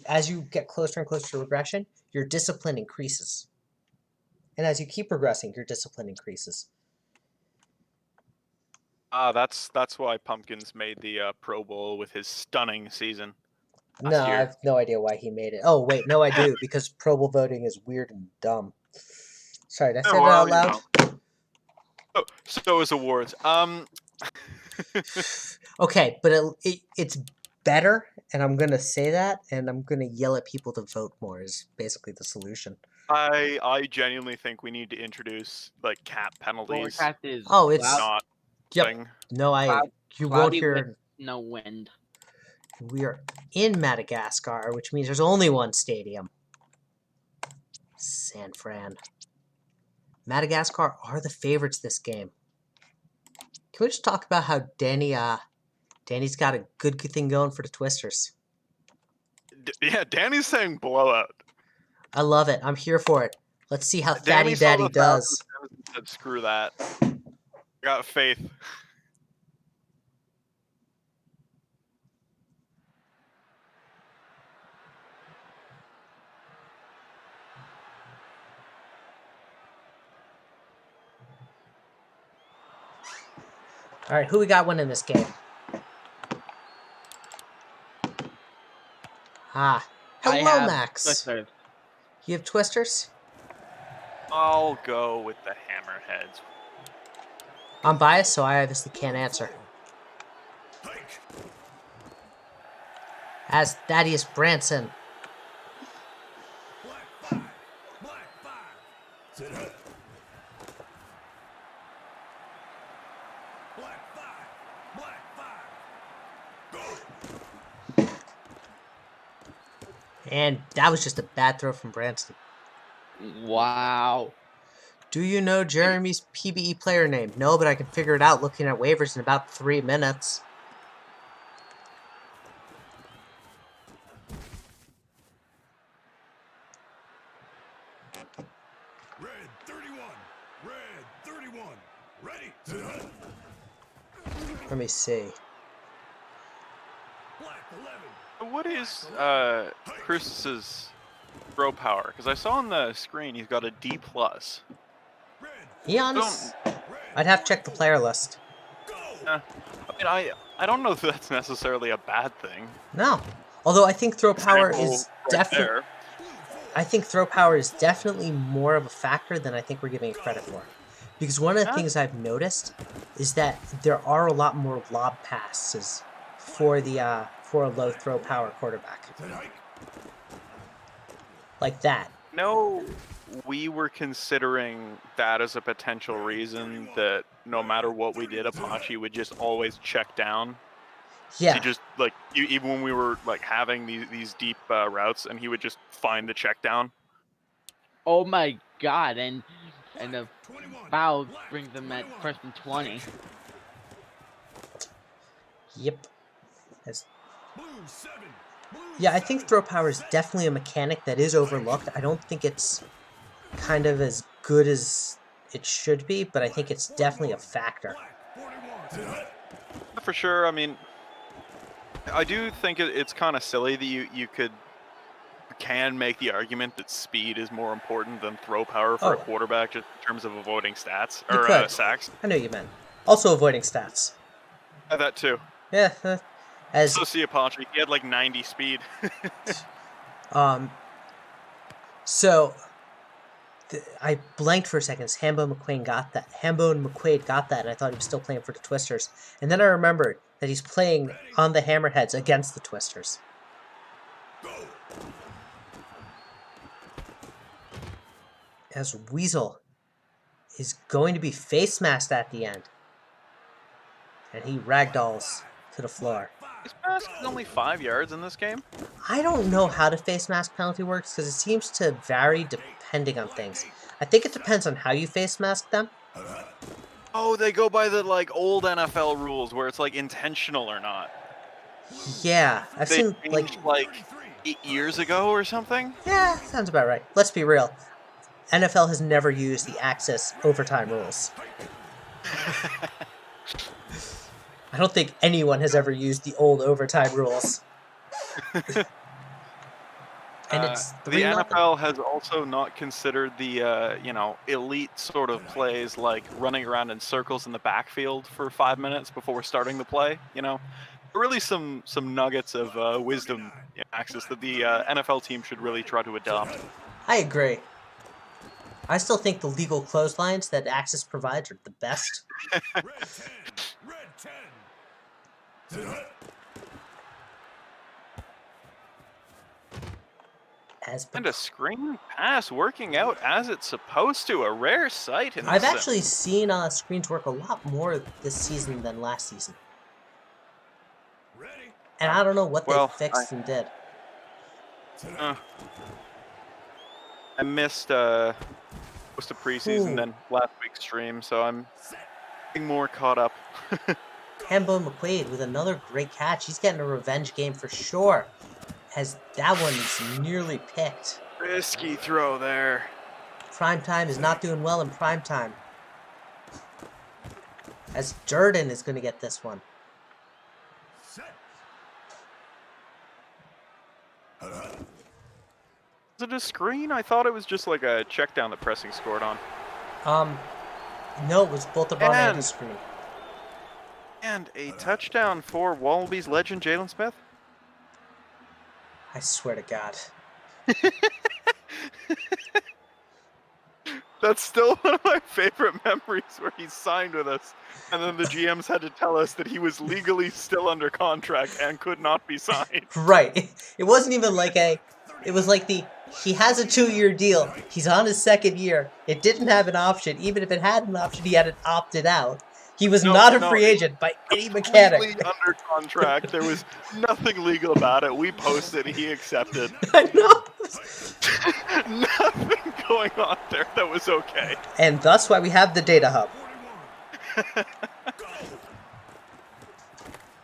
as you get closer and closer to regression, your discipline increases, and as you keep progressing, your discipline increases. That's why Pumpkins made the Pro Bowl with his stunning season. No, I have no idea why he made it. Oh wait, no, I do, because Pro Bowl voting is weird and dumm. Sorry, did I say that out loud? Oh, so is awards. Okay, but it's better, and I'm gonna say that, and I'm gonna yell at people to vote more. Is basically the solution. I genuinely think we need to introduce like cap penalties. Forecast is Oh, it's Not yep. thing. No, you won't cloudy hear. with no wind. We are in Madagascar, which means there's only one stadium. San Fran. Madagascar are the favorites this game. Can we just talk about how Danny's got a good thing going for the Twisters? Yeah, Danny's saying blowout. I love it. I'm here for it. Let's see how Danny Fatty saw Daddy the does. 1,000 and said, screw that. Got faith. All right, who we got winning this game? Ah, I hello, have Max. Twisters. You have twisters? I'll go with the hammerheads. I'm biased, so I obviously can't answer. Hike. As Thaddeus Branson. Black 5. Black 5. Sit up. Black 5. Black 5. Go. And that was just a bad throw from Branson. Wow. Do you know Jeremy's PBE player name? No, but I can figure it out looking at waivers in about 3 minutes. Red 31. Red 31. Ready. Sit up. Let me see. Black 11. What is Chris's throw power? Because I saw on the screen he's got a D+. Red. Eons? Red. I'd have to check the player list. Go. I mean, I don't know if that's necessarily a bad thing. No. Although I think throw power Example is right definitely... there. I think throw power is definitely more of a factor than I think we're giving it credit for. Because one of the things I've noticed is that there are a lot more lob passes for a low throw power quarterback. Sit hike. Like that. No, we were considering that as a potential reason that no matter what we did, Apache would just always check down. Yeah. He just like even when we were like having these deep routes, and he would just find the check down. Oh my god, and the 21. foul Black brings them at 21. first and 20. Yep. As- Blue 7. Blue Yeah, I think 7. throw power is definitely a mechanic that is overlooked. I don't think it's kind of as good as it should be, but I think it's definitely a factor. Black 41. Sit hike. For sure. I mean, I do think it's kind of silly that you can make the argument that speed is more important than throw power for a Oh. quarterback, just in terms of avoiding stats You or could. sacks. I know you meant. Also avoiding stats. That too. Yeah, as So see Apache, he had like 90 speed. so I blanked for a second. Hambo McQuaid got that. Hambo and McQuaid got that, and I thought he was still playing for the Twisters. And then I remembered that he's playing on the Hammerheads against the Twisters. Go. As Weasel is going to be face masked at the end. And he ragdolls to the floor. His mask is only 5 yards in this game. I don't know how the face mask penalty works because it seems to vary depending on things. I think it depends on how you face mask them. Oh, they go by the like old NFL rules where it's like intentional or not. Yeah, I've They seen changed like 8 years ago or something. yeah, sounds about right. Let's be real. NFL has never used the access overtime rules. I don't think anyone has ever used the old overtime rules. And it's The 3-0. NFL has also not considered the elite sort of plays like running around in circles in the backfield for 5 minutes before starting the play. Really some nuggets of wisdom in access that the NFL team should really try to adopt. I agree. I still think the legal clotheslines that Axis provides are the best. Red 10. Red 10. Sit hike. And a screen pass working out as it's supposed to, a rare sight in I've this actually seen screens work a lot more this season than last season. Ready. And I don't know what Well, they fixed and did. Sit Uh, hike. I missed most of preseason Ooh. and last week's stream, so I'm getting more caught up. Hambo McQuaid with another great catch. He's getting a revenge game for sure. as that one is nearly picked. Risky throw there. Prime time is not doing well in prime time. As Durden is going to get this one. Set. Was it a screen? I thought it was just like a check down that Pressing scored on. No, it was both a run and a And- screen. And a touchdown for Wallabies legend Jalen Smith. I swear to God. That's still one of my favorite memories where he signed with us. And then the GMs had to tell us that he was legally still under contract and could not be signed. Right. It wasn't even like a... It was like he has a 2-year deal. He's on his 2nd year. It didn't have an option. Even if it had an option, he had it opted out. He was not a free agent by any mechanic. Completely under contract. There was nothing legal about it. We posted. He accepted. I know. Nothing going on there that was okay. And thus why we have the data hub. 41.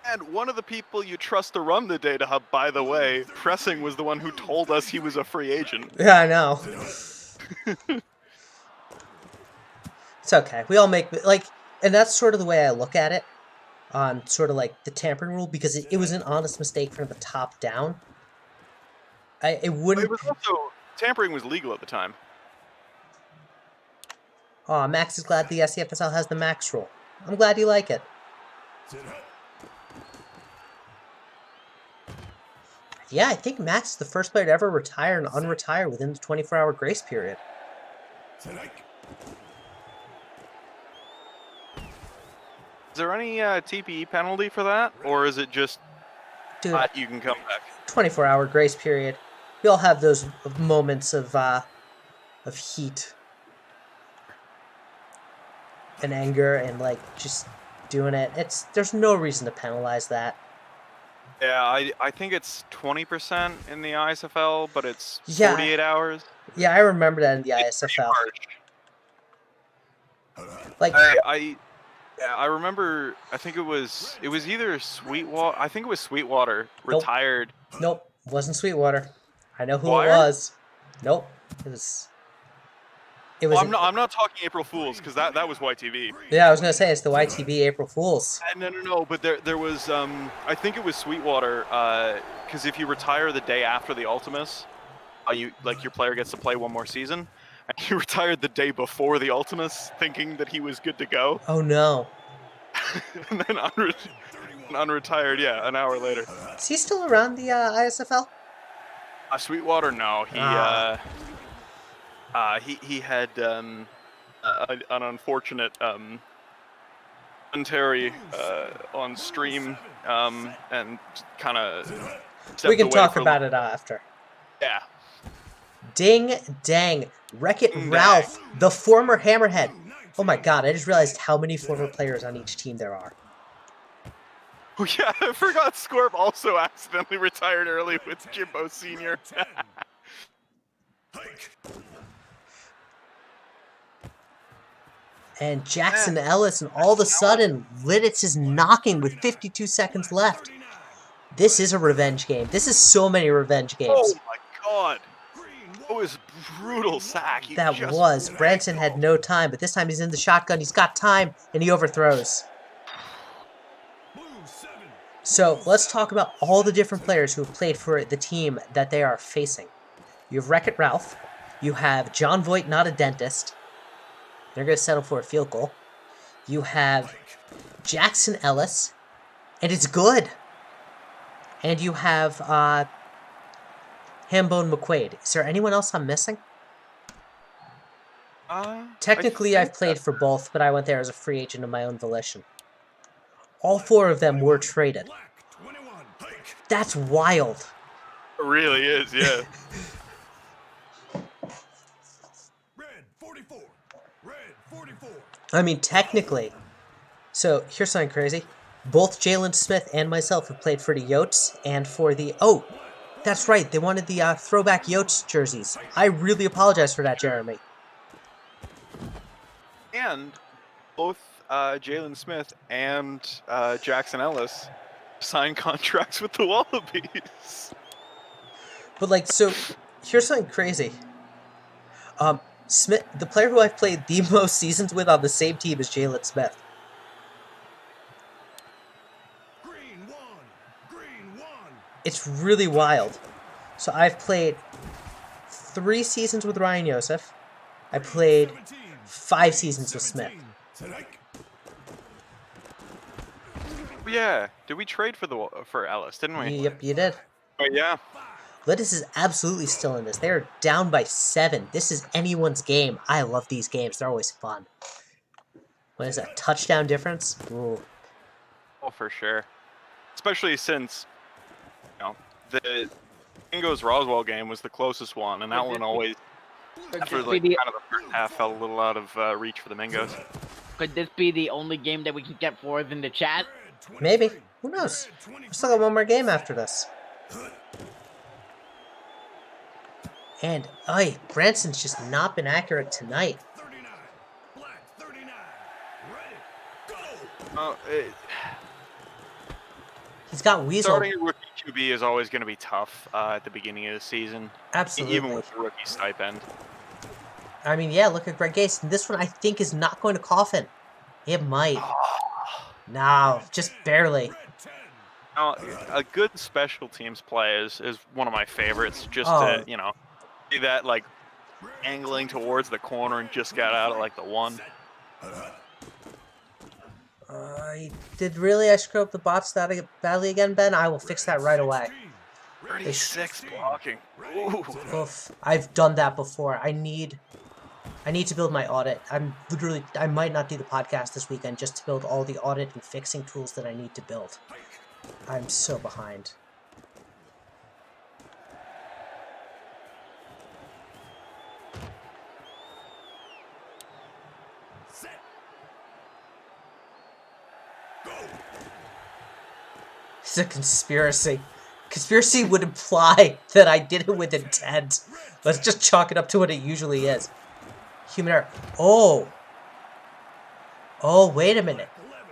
And one of the people you trust to run the data hub, by the way, Pressing was the one who told us he was a free agent. Yeah, I know. It's okay. We all make... Like, and that's sort of the way I look at it. On sort of like the tampering rule. Because it was an honest mistake from the top down. It wouldn't... It was also, tampering was legal at the time. Aw, Max is glad the SCFSL has the max rule. I'm glad you like it. Set up. Yeah, I think Max is the first player to ever retire and unretire within the 24-hour grace period. Set up. Is there any TPE penalty for that? Or is it just Dude, you can come back? 24-hour grace period. We all have those moments of heat and anger and like just doing it. There's no reason to penalize that. Yeah, I think it's 20% in the ISFL, but it's Yeah. 48 hours. Yeah, I remember that in the It's pretty ISFL. harsh. Like, I remember. I think it was either Sweetwater. I think it was Sweetwater Nope. retired. nope, wasn't Sweetwater. I know who Dwyer? it was. Nope, it was. It was. Well, I'm not talking April Fools because that was YTV. Yeah, I was gonna say it's the YTV April Fools. No. But there was I think it was Sweetwater because if you retire the day after the Ultimus, your player gets to play one more season. And he retired the day before the Ultimus, thinking that he was good to go, Oh no, and then unretired. Yeah, an hour later. is he still around the ISFL? Sweetwater, no. He Ah. he had an unfortunate commentary on stream and kind of. We can talk about it after. Yeah. Ding dang, Wreck-It Ding Ralph, the former Hammerhead. Oh my god, I just realized how many former players on each team there are. Oh yeah, I forgot Scorp also accidentally retired early with Jimbo Senior. Hike. And Jackson Ellis, and all of a sudden, Lidditz is knocking with 52 seconds left. 39. This is a revenge game. This is so many revenge games. Oh my god. Green. That was brutal sack. He That just- was. Branson had no time, but this time he's in the shotgun. He's got time, and he overthrows. Blue 7. So let's talk about all the different players who have played for the team that they are facing. You have Wreck-It Ralph. You have John Voight, not a dentist. They're going to settle for a field goal. You have Hike. Jackson Ellis, and it's good. And you have Hambone McQuaid. Is there anyone else I'm missing? Technically, I've played for both, but I went there as a free agent of my own volition. All 4 of them were traded. Black 21. Hike. That's wild. It really is, yeah. Red 44. Red 44. I mean, technically. So, here's something crazy. Both Jalen Smith and myself have played for the Yotes and for the... Oh, that's right. They wanted the throwback Yotes jerseys. I really apologize for that, Jeremy. And both Jalen Smith and Jackson Ellis signed contracts with the Wallabies. But like, so here's something crazy. Smith, the player who I've played the most seasons with on the same team is Jalen Smith. Green 1. Green 1. It's really wild. So I've played 3 seasons with Ryan Yosef. I played 5 seasons with Smith. Yeah. Did we trade for Ellis? Didn't we? Yep, you did. Oh yeah. Lettuce is absolutely still in this. They are down by 7. This is anyone's game. I love these games. They're always fun. What is that? Touchdown difference? Ooh. Oh, for sure. Especially since, the Ingos Roswell game was the closest one, and that one always, after like kind of the first half, fell a little out of reach for the Mingos. Could this be the only game that we can get fours in the chat? Maybe. Who knows? We still got one more game after this. And, Branson's just not been accurate tonight. 39. Black 39. Ready. Go. He's got Weasel. Starting a rookie QB is always going to be tough at the beginning of the season. Absolutely. Even with the rookie stipend. I mean, yeah, look at Greg Gase. This one, I think, is not going to coffin. It might. No, just barely. Red 10. Now, a good special teams play is one of my favorites. Just Oh. to, see that, like, angling towards the corner and just got out at, like, the 1. Did really I screw up the bots badly again, Ben? I will fix that right away. 36 blocking. Ooh. Oof. I've done that before. I need to build my audit. I might not do the podcast this weekend just to build all the audit and fixing tools that I need to build. I'm so behind. Set. Go. It's a conspiracy. Conspiracy would imply that I did it with intent. Let's just chalk it up to what it usually is. Human error. Oh, wait a minute.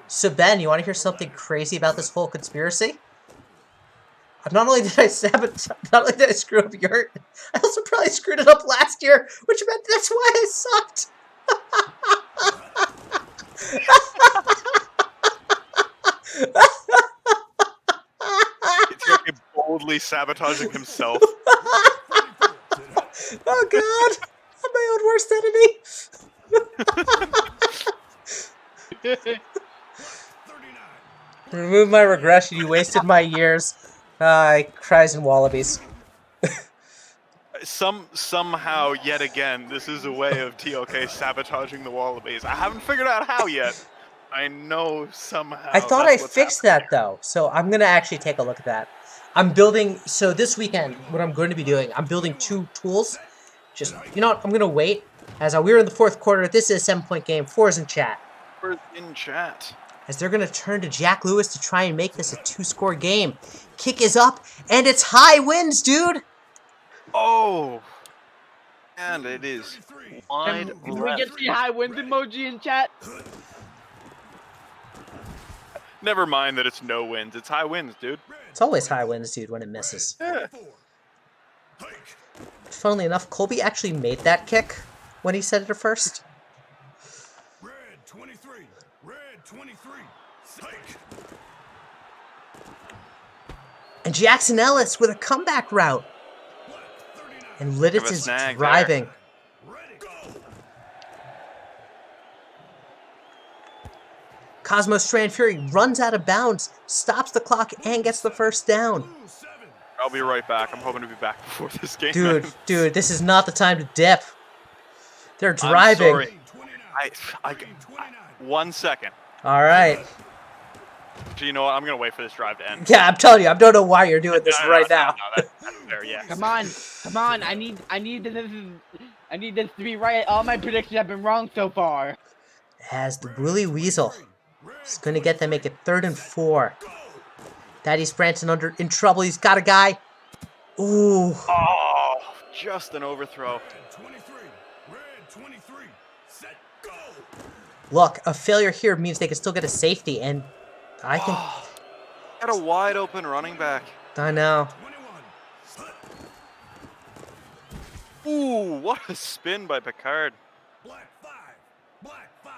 So Ben, you want to hear something crazy about this whole conspiracy? Not only did I screw up your, I also probably screwed it up last year, which meant that's why I sucked. It's like him boldly sabotaging himself. Oh God, I'm my own worst enemy. 39. Remove my regression. You wasted my years. Cries and wallabies. Somehow, yet again, this is a way of TOK sabotaging the Wallabies. I haven't figured out how yet. I know somehow. I thought I that's what's fixed happening. that though, so I'm gonna actually take a look at that. I'm building. So this weekend, what I'm going to be doing, I'm building 2 tools. Just, you know what? I'm gonna wait. As we were in the 4th quarter, this is a 7-point game. 4's in chat. We're in chat. As they're gonna turn to Jack Lewis to try and make this a 2-score game. Kick is up, and it's high winds, dude. Oh, and it is wide Can we left. get the high wind emoji in chat? Never mind that it's no winds. It's high winds, dude. It's always high winds, dude, when it misses. Yeah. Funnily enough, Colby actually made that kick when he said it at first. Red 23. Red 23. Hike. And Jackson Ellis with a comeback route. Black 39. And Give Lidditz a is snag driving. Ready. Go. Cosmo Strand Fury runs out of bounds, stops the clock, and gets the first down. Blue 7. I'll be right back. I'm hoping to be back before this game Dude, ends. dude, this is not the time to dip. They're I'm driving. sorry. 29. 29. 1 second. All right. Do you know what? I'm gonna wait for this drive to end. Yeah, I'm telling you, I don't know why you're doing this right now. No, that's fair. Yeah. Come on! I need this to be right. All my predictions have been wrong so far. As the Willy Weasel is going to get them, make it 3rd and 4. Thaddeus Branson in trouble. He's got a guy. Ooh. Oh, just an overthrow. Red 23. Red 23. Set. Go. Look, a failure here means they can still get a safety, and I think... Got a wide open running back. I know. 21. Ooh, what a spin by Picard. Black 5. Black 5.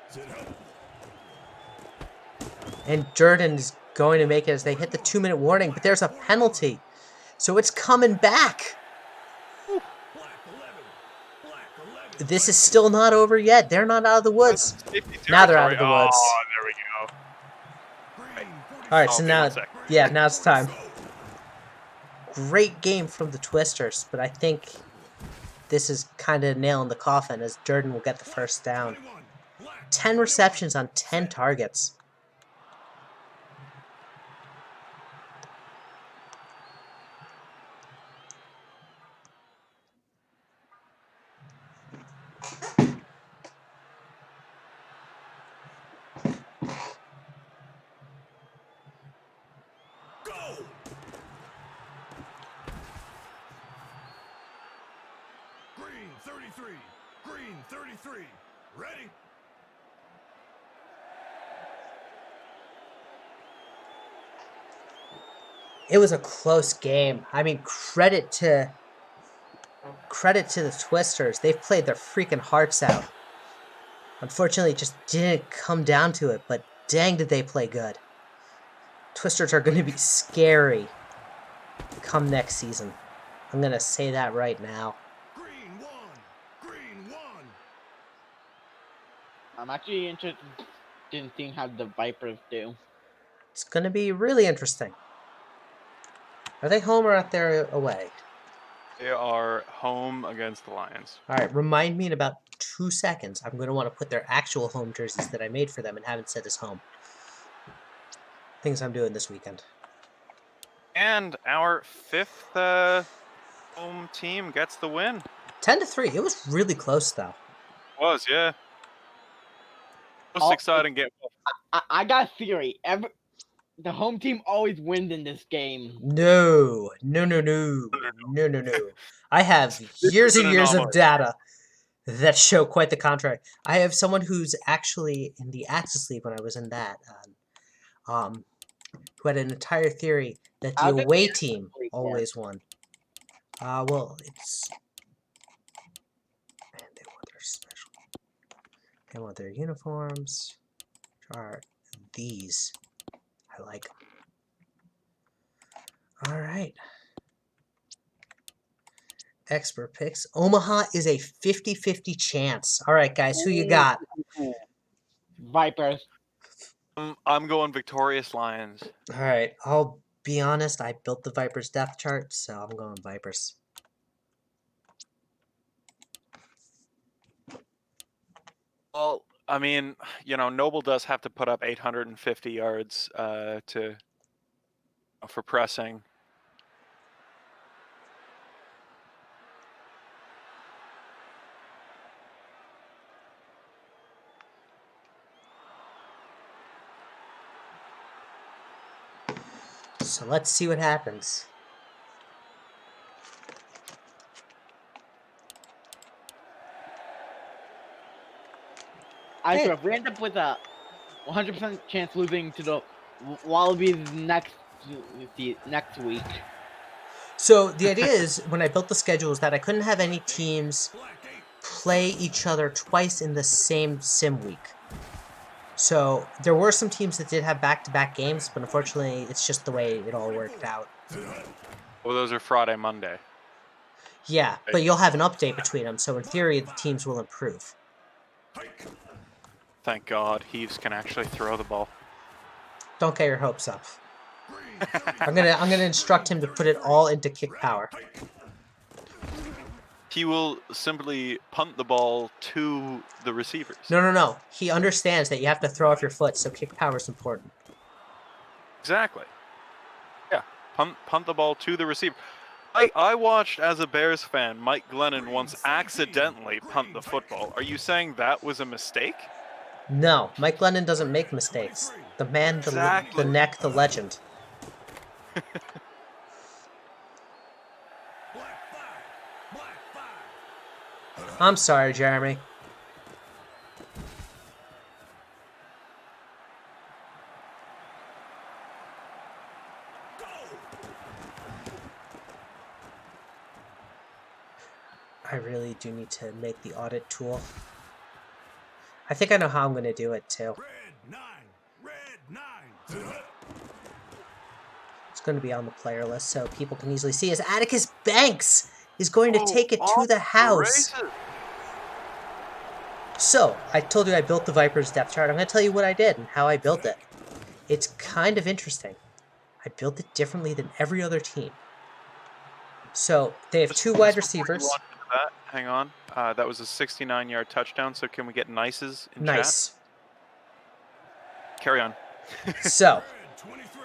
Sit up. And Jordan is going to make it as they hit the 2-minute warning, but there's a penalty. So it's coming back. Black 11. Black 11. This is still not over yet. They're not out of the woods. Safety Now they're out territory. of the woods. Oh, there we go. Green 40. All right, I'll so be now, 1 sec. yeah, now it's time. Great game from the Twisters, but I think this is kind of nail in the coffin as Jordan will get the first down. 21. Black 10 receptions on 10 targets. Go. Green 33. Green 33. Ready? It was a close game. I mean, credit to the Twisters. They've played their freaking hearts out. Unfortunately, it just didn't come down to it, but dang did they play good. Twisters are going to be scary come next season. I'm going to say that right now. Green 1. Green 1. I'm actually interested in seeing how the Vipers do. It's going to be really interesting. Are they home or out there away? They are home against the Lions. All right, remind me in about 2 seconds. I'm going to want to put their actual home jerseys that I made for them and haven't set as home. Things I'm doing this weekend. And our 5th home team gets the win. 10-3. It was really close, though. Was, yeah. Most Oh, exciting game. I got a theory. The home team always wins in this game. No. I have years and an years of anomaly. data that show quite the contrary. I have someone who's actually in the Axis League when I was in that, who had an entire theory that the How did away the team League work? always won. Well, it's... Man, they want their special... They want their uniforms. Which are these. I like them. Alright. Expert picks. Omaha is a 50-50 chance. Alright, guys, who you got? Vipers. I'm going victorious Lions. Alright, I'll be honest. I built the Vipers depth chart, so I'm going Vipers. Well, I mean, you know, Noble does have to put up 850 yards for pressing. So let's see what happens. I Hey. swear, if we end up with a 100% chance losing to the Wallabies next week. So the idea is, when I built the schedule, is that I couldn't have any teams Black 8. play each other twice in the same sim week. So there were some teams that did have back-to-back games, but unfortunately, it's just the way it all worked out. Well, those are Friday, Monday. Yeah, but you'll have an update between them, so in theory, the teams will improve. Hike. Thank God, Heaves can actually throw the ball. Don't get your hopes up. Green 30. I'm gonna instruct him to put it all into kick power. Hike. He will simply punt the ball to the receivers. No. He understands that you have to throw off your foot, so kick power is important. Exactly. Yeah, punt the ball to the receiver. I watched, as a Bears fan, Mike Glennon once accidentally punt the football. Are you saying that was a mistake? No, Mike Glennon doesn't make mistakes. The man, Exactly. the neck, the legend. Black 5. Black 5. I'm sorry, Jeremy. Go. I really do need to make the audit tool. I think I know how I'm going to do it, too. Red 9. Red 9. It's going to be on the player list so people can easily see. As Atticus Banks is going to Oh, take it to off the house. races. So, I told you I built the Vipers depth chart. I'm going to tell you what I did and how I built it. It's kind of interesting. I built it differently than every other team. So, they have two wide Just before you receivers. launch into that, hang on. That was a 69-yard touchdown, so can we get nices in chat? Nice. Carry on. So, Red 23.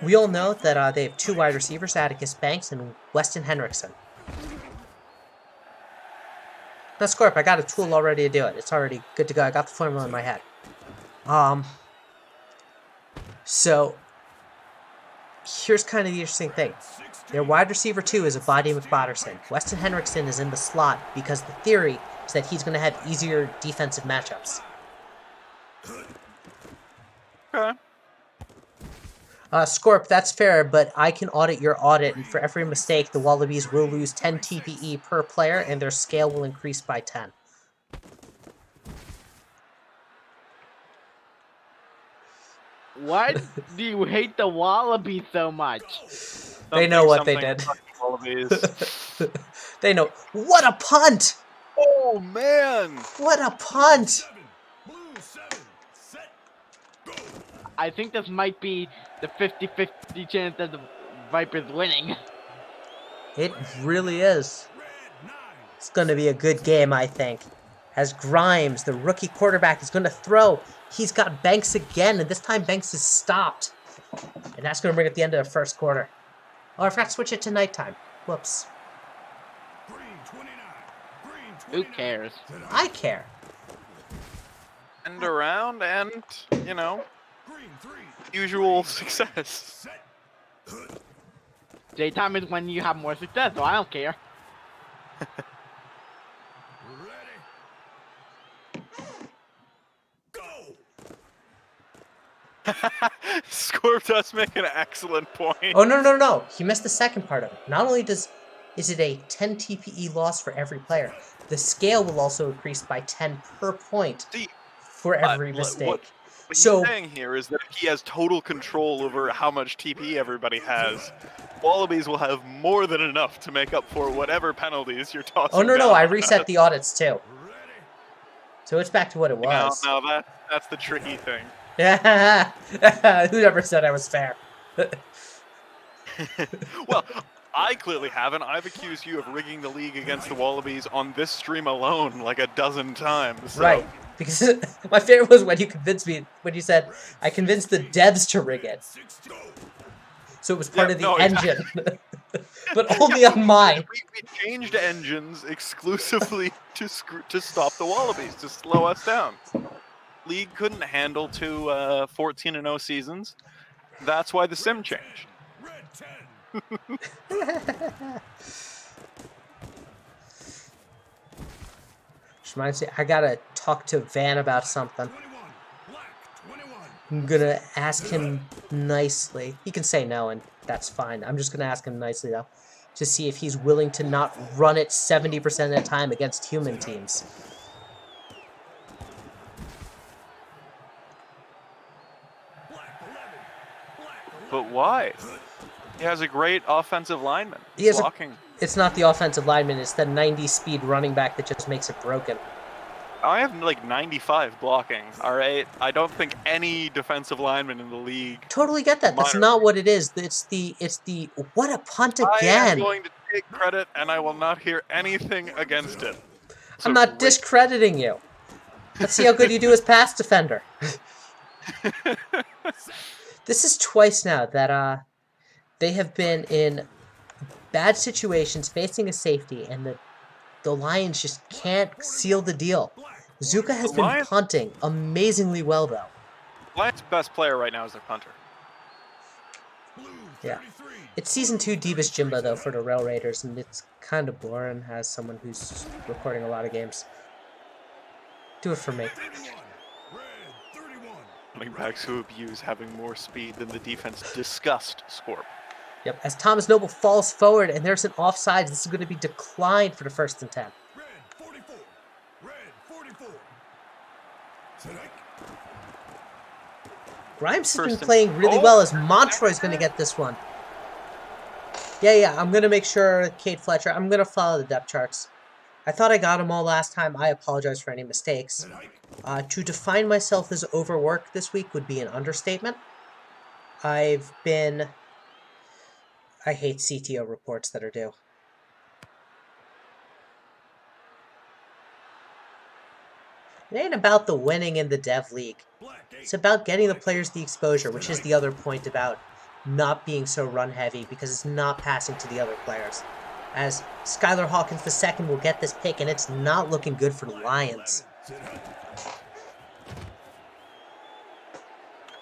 we all know that they have two wide receivers, Atticus Banks and Weston Henrickson. Now, Scorp, I got a tool already to do it. It's already good to go. I got the formula in my head. So, here's kind of the interesting thing. Their wide receiver 2 is a Body McBotterson. Weston Henrickson is in the slot because the theory is that he's going to have easier defensive matchups. Okay. Scorp, that's fair, but I can audit your audit, and for every mistake, the Wallabies will lose 10 TPE per player, and their scale will increase by 10. Why do you hate the Wallaby so much? They know what they Something did. fucking Wallabies. They know. What a punt! Oh, man! What a punt! 7. Blue 7. Set. Go. I think this might be the 50-50 chance of the Vipers winning. It really is. Red 9. It's going to be a good game, I think. As Grimes, the rookie quarterback, is going to throw. He's got Banks again, and this time Banks is stopped. And that's going to bring it the end of the first quarter. Oh, I forgot to switch it to nighttime. Whoops. Green 29. Green Who 29. cares? I care. And around, and, you know, Green 3. usual success. Set. Daytime is when you have more success, so I don't care. Ready. Go. Scorp does make an excellent point. Oh, no. He missed the second part of it. Not only is it a 10 TPE loss for every player, the scale will also increase by 10 per point See, for every what mistake. What So- he's saying here is that he has total control over how much TP everybody has. Wallabies will have more than enough to make up for whatever penalties you're tossing. Oh, no, down I on reset us. the audits too. Ready. So it's back to what it was. No, that's the tricky thing. Who ever said I was fair? Well, I clearly haven't. I've accused you of rigging the league against the Wallabies on this stream alone like a dozen times. So. Right. Because my favorite was when you convinced me, when you said, I convinced the devs to rig it. 6. Go. So it was part Yeah, of the no, engine. But only on mine. We changed engines exclusively to stop the Wallabies, to slow us down. League couldn't handle two 14-0 seasons. That's why the sim changed. Red 10. Which reminds me, I gotta talk to Van about something. 21. Black 21. I'm gonna ask him nicely. He can say no, and that's fine. I'm just gonna ask him nicely, though, to see if he's willing to not run it 70% of the time against human teams. Black 11. Black 11. But why? He has a great offensive lineman. He has a- blocking. It's not the offensive lineman, it's the 90-speed running back that just makes it broken. I have like 95 blocking, alright? I don't think any defensive lineman in the league. Totally get that. That's Minor. not what it is. It's the what a punt I am again. going to take credit and I will not hear anything against it. It's I'm a not great- discrediting you. Let's see how good you do as pass defender. This is twice now that they have been in bad situations facing a safety, and the Lions just can't seal the deal. Zuka has The been Lions- punting amazingly well, though. Lions' best player right now is their punter. Blue Yeah. 33. It's Season 2 Divas Jimba, though, for the Rail Raiders, and it's kind of boring as someone who's recording a lot of games. Do it for me. 31. Red 31. Running backs who abuse having more speed than the defense disgust Scorp. Yep, as Thomas Noble falls forward and there's an offside, this is going to be declined for the first and 10. Red 44. Red 44. Strike. Grimes has been First and- playing really Oh! well as Montroy's going to get this one. Yeah, I'm going to make sure, Kate Fletcher, I'm going to follow the depth charts. I thought I got them all last time. I apologize for any mistakes. To define myself as overworked this week would be an understatement. I hate CTO reports that are due. It ain't about the winning in the Dev League. Black 8. It's about getting the players the exposure, which is the other point about not being so run heavy because it's not passing to the other players. As Skylar Hawkins II will get this pick, and it's not looking good for the Lions.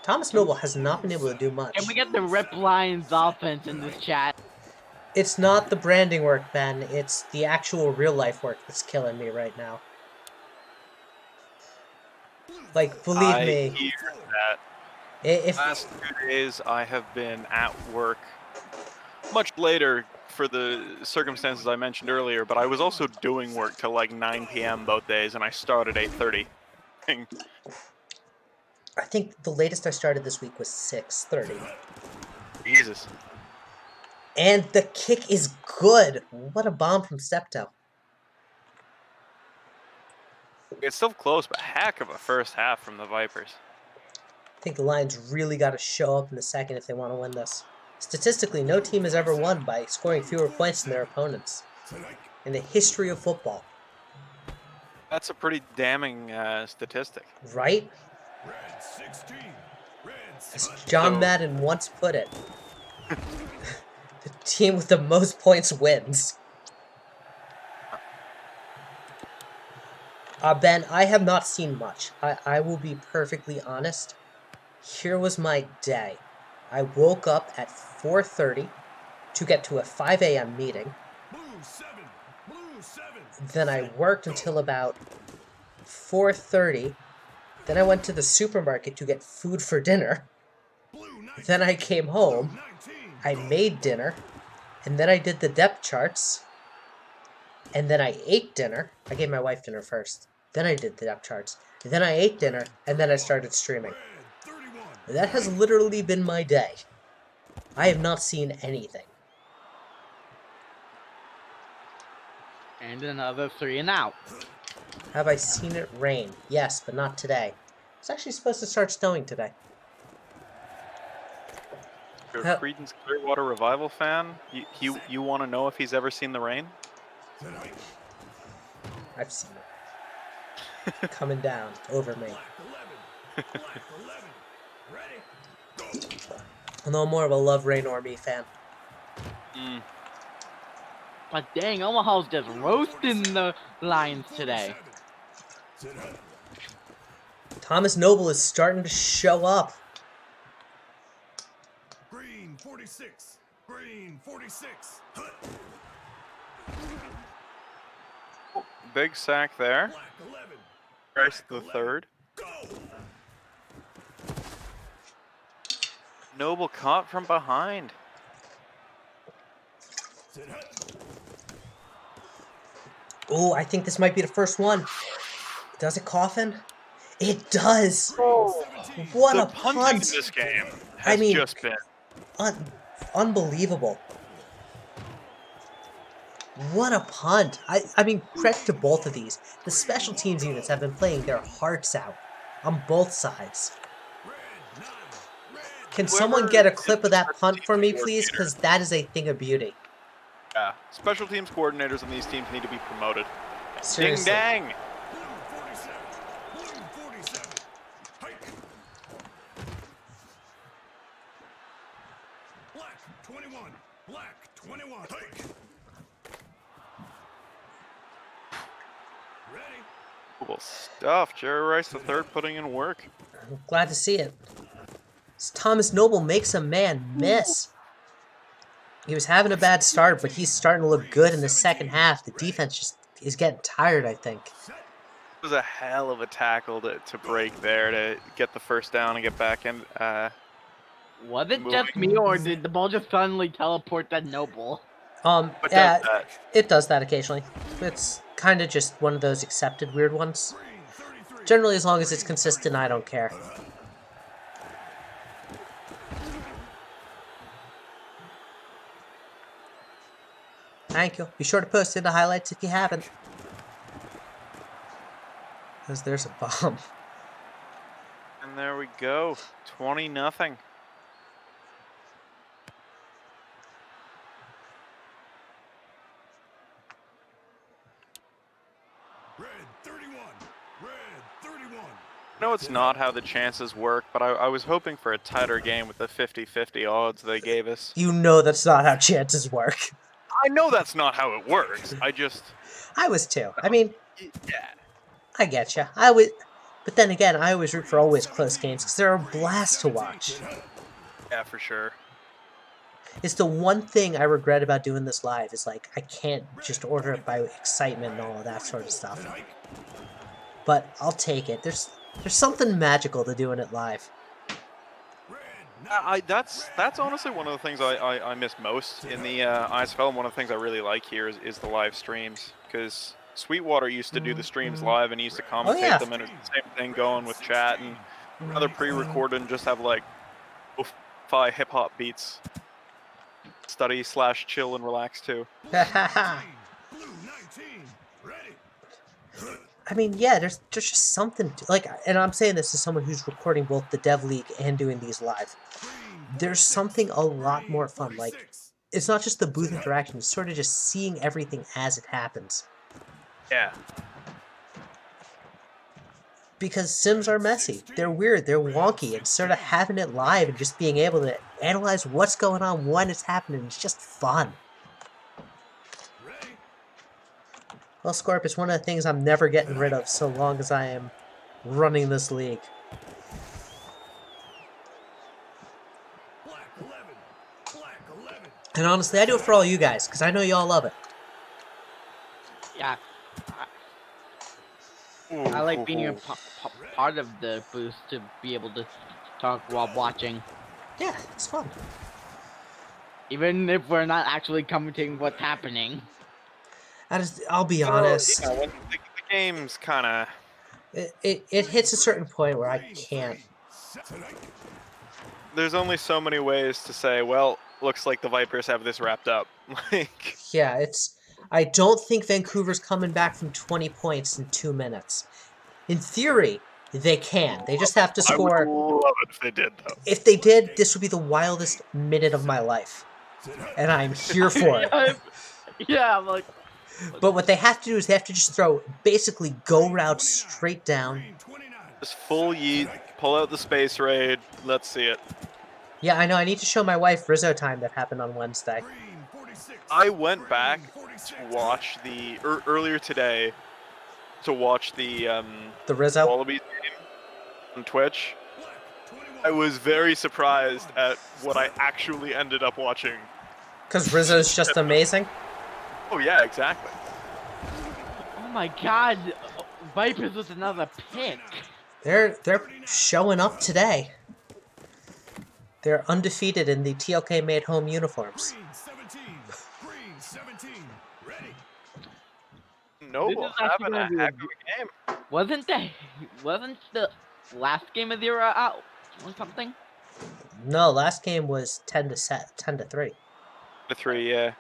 Thomas Noble has not been able to do much. Can we get the Rip Lions offense in this chat? It's not the branding work, Ben. It's the actual real-life work that's killing me right now. Like, believe I me, hear that. if Last 2 days, I have been at work much later for the circumstances I mentioned earlier, but I was also doing work till like 9 p.m. both days, and I started 8:30. I think the latest I started this week was 6:30. Jesus. And the kick is good. What a bomb from Steptoe. It's still close, but heck of a first half from the Vipers. I think the Lions really got to show up in the second if they want to win this. Statistically, no team has ever won by scoring fewer points than their opponents in the history of football. That's a pretty damning statistic. Right? Red 16. Red As 16. John So- Madden once put it, the team with the most points wins. Ben, I have not seen much. I will be perfectly honest. Here was my day. I woke up at 4:30 to get to a 5 a.m. meeting. Blue 7. Blue 7. Then I worked until about 4:30. Then I went to the supermarket to get food for dinner. Blue 19. Then I came home. 19. I made dinner. And then I did the depth charts. And then I ate dinner. I gave my wife dinner first. Then I did the depth charts. Then I ate dinner. And then I started streaming. Red 31. That has literally been my day. I have not seen anything. And another 3 and out. Have I seen it rain? Yes, but not today. It's actually supposed to start snowing today. You're How- a Creedence Clearwater Revival fan? You want to know if he's ever seen the rain? I've seen it. Coming down over me. Black 11. Black 11. Ready. Although I'm more of a Love Rain or Me fan. Mm. But dang, Omaha's just roasting the Lions today. Thomas Noble is starting to show up. Green 46. Green 46. Big sack there. Black 11. Bryce the third. Go. Noble caught from behind. Oh, I think this might be the first one. Does it coffin? It does! What the a punting punt! in this game has mean- just been. Unbelievable. What a punt. I mean, credit to both of these. The special teams units have been playing their hearts out on both sides. Can someone Whoever get a is clip the of that special punt teams for me, please? coordinator. Because that is a thing of beauty. Yeah, special teams coordinators on these teams need to be promoted. Seriously. Ding dang! Blue 47. Blue 47. Hike. Black 21. Black 21. Hike. Ready. Cool stuff. Jerry Rice the third putting in work. I'm glad to see it. Thomas Noble makes a man miss. He was having a bad start, but he's starting to look good in the second half. The defense just is getting tired, I think. It was a hell of a tackle to break there to get the first down and get back in Was it Moving. just me, or did the ball just suddenly teleport to Noble? What does Yeah, that? it does that occasionally. It's kind of just one of those accepted weird ones. Green 33. Generally, as long as it's consistent, I don't care. Thank you. Be sure to post in the highlights if you haven't. Because there's a bomb. And there we go. 20-0. Red 31. Red 31. No, it's not how the chances work, but I was hoping for a tighter game with the 50-50 odds they gave us. You know that's not how chances work. I know that's not how it works. I just... I was too. I mean, Yeah. I get you. I would, but then again, I always root for always close games because they're a blast to watch. Yeah, for sure. It's the one thing I regret about doing this live is like I can't just order it by excitement and all of that sort of stuff. But I'll take it. There's something magical to doing it live. That's honestly one of the things I miss most in the ISFL, and one of the things I really like here is the live streams, because Sweetwater used to do the streams live and he used to commentate yeah. them, and it's the same thing going with chat and other pre-recorded and just have like lo-fi hip-hop beats. Study / chill and relax too. Blue 19. Ready. I mean, yeah, there's just something to, like, and I'm saying this as someone who's recording both the Dev League and doing these live. There's something a lot more fun. Like, it's not just the booth interaction; it's sort of just seeing everything as it happens. Yeah. Because sims are messy, they're weird, they're wonky, and sort of having it live and just being able to analyze what's going on when it's happening is just fun. Well, Scorp, it's one of the things I'm never getting rid of so long as I am running this league. Black 11. Black 11. And honestly, I do it for all you guys, because I know y'all love it. Yeah, I like being a part of the booth to be able to talk while watching, Yeah, it's fun. even if we're not actually commentating what's happening. I'll be honest, Well, you know, when the game's kind of... it hits a certain point where I can't. There's only so many ways to say, well, looks like the Vipers have this wrapped up. Like... Yeah, I don't think Vancouver's coming back from 20 points in 2 minutes. In theory, they can. They just have to score. I would love it if they did, though. If they did, this would be the wildest minute of my life. And I'm here for it. Yeah, I'm like, But what they have to do is they have to just throw basically go route straight down. Just full yeet, pull out the space raid, let's see it. Yeah, I know. I need to show my wife Rizzo time that happened on Wednesday. I went back to watch the earlier today to watch the Rizzo. Wallabies game on Twitch. I was very surprised at what I actually ended up watching. Because Rizzo's just amazing. Oh yeah, exactly. oh my god, Vipers with another pick. They're showing up today. They're undefeated in the TLK made home uniforms. Green 17. Green 17. Ready. Noble This is actually having gonna be a a heck of a game. Wasn't the last game of the era out or something? No, last game was 10 to 3. The 3, yeah.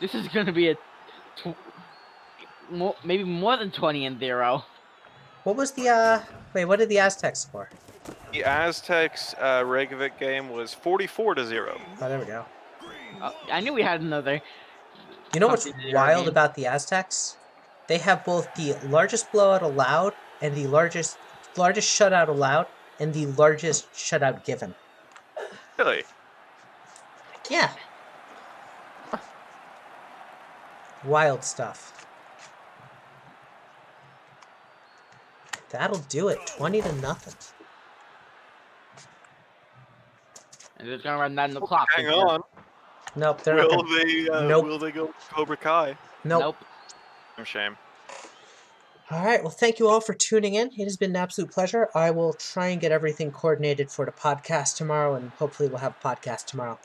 This is gonna be a maybe more than 20-0. What was the wait, what did the Aztecs score? The Aztecs Reykjavik game was 44-0. Oh, there we go. I knew we had another. You know what's Something wild game. about the Aztecs? They have both the largest blowout allowed and the largest shutout allowed and the largest shutout given. Really? Yeah. Wild stuff. That'll do it. 20-0. And it's gonna run down the clock. Hang on. Nope, they're not. Will they Nope. will they go Cobra Kai? Nope. Nope. Shame. All right. Well, thank you all for tuning in. It has been an absolute pleasure. I will try and get everything coordinated for the podcast tomorrow, and hopefully we'll have a podcast tomorrow.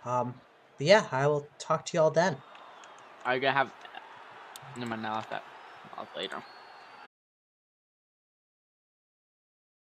But yeah, I will talk to you all then. Are you gonna have? Never mind. Now that later.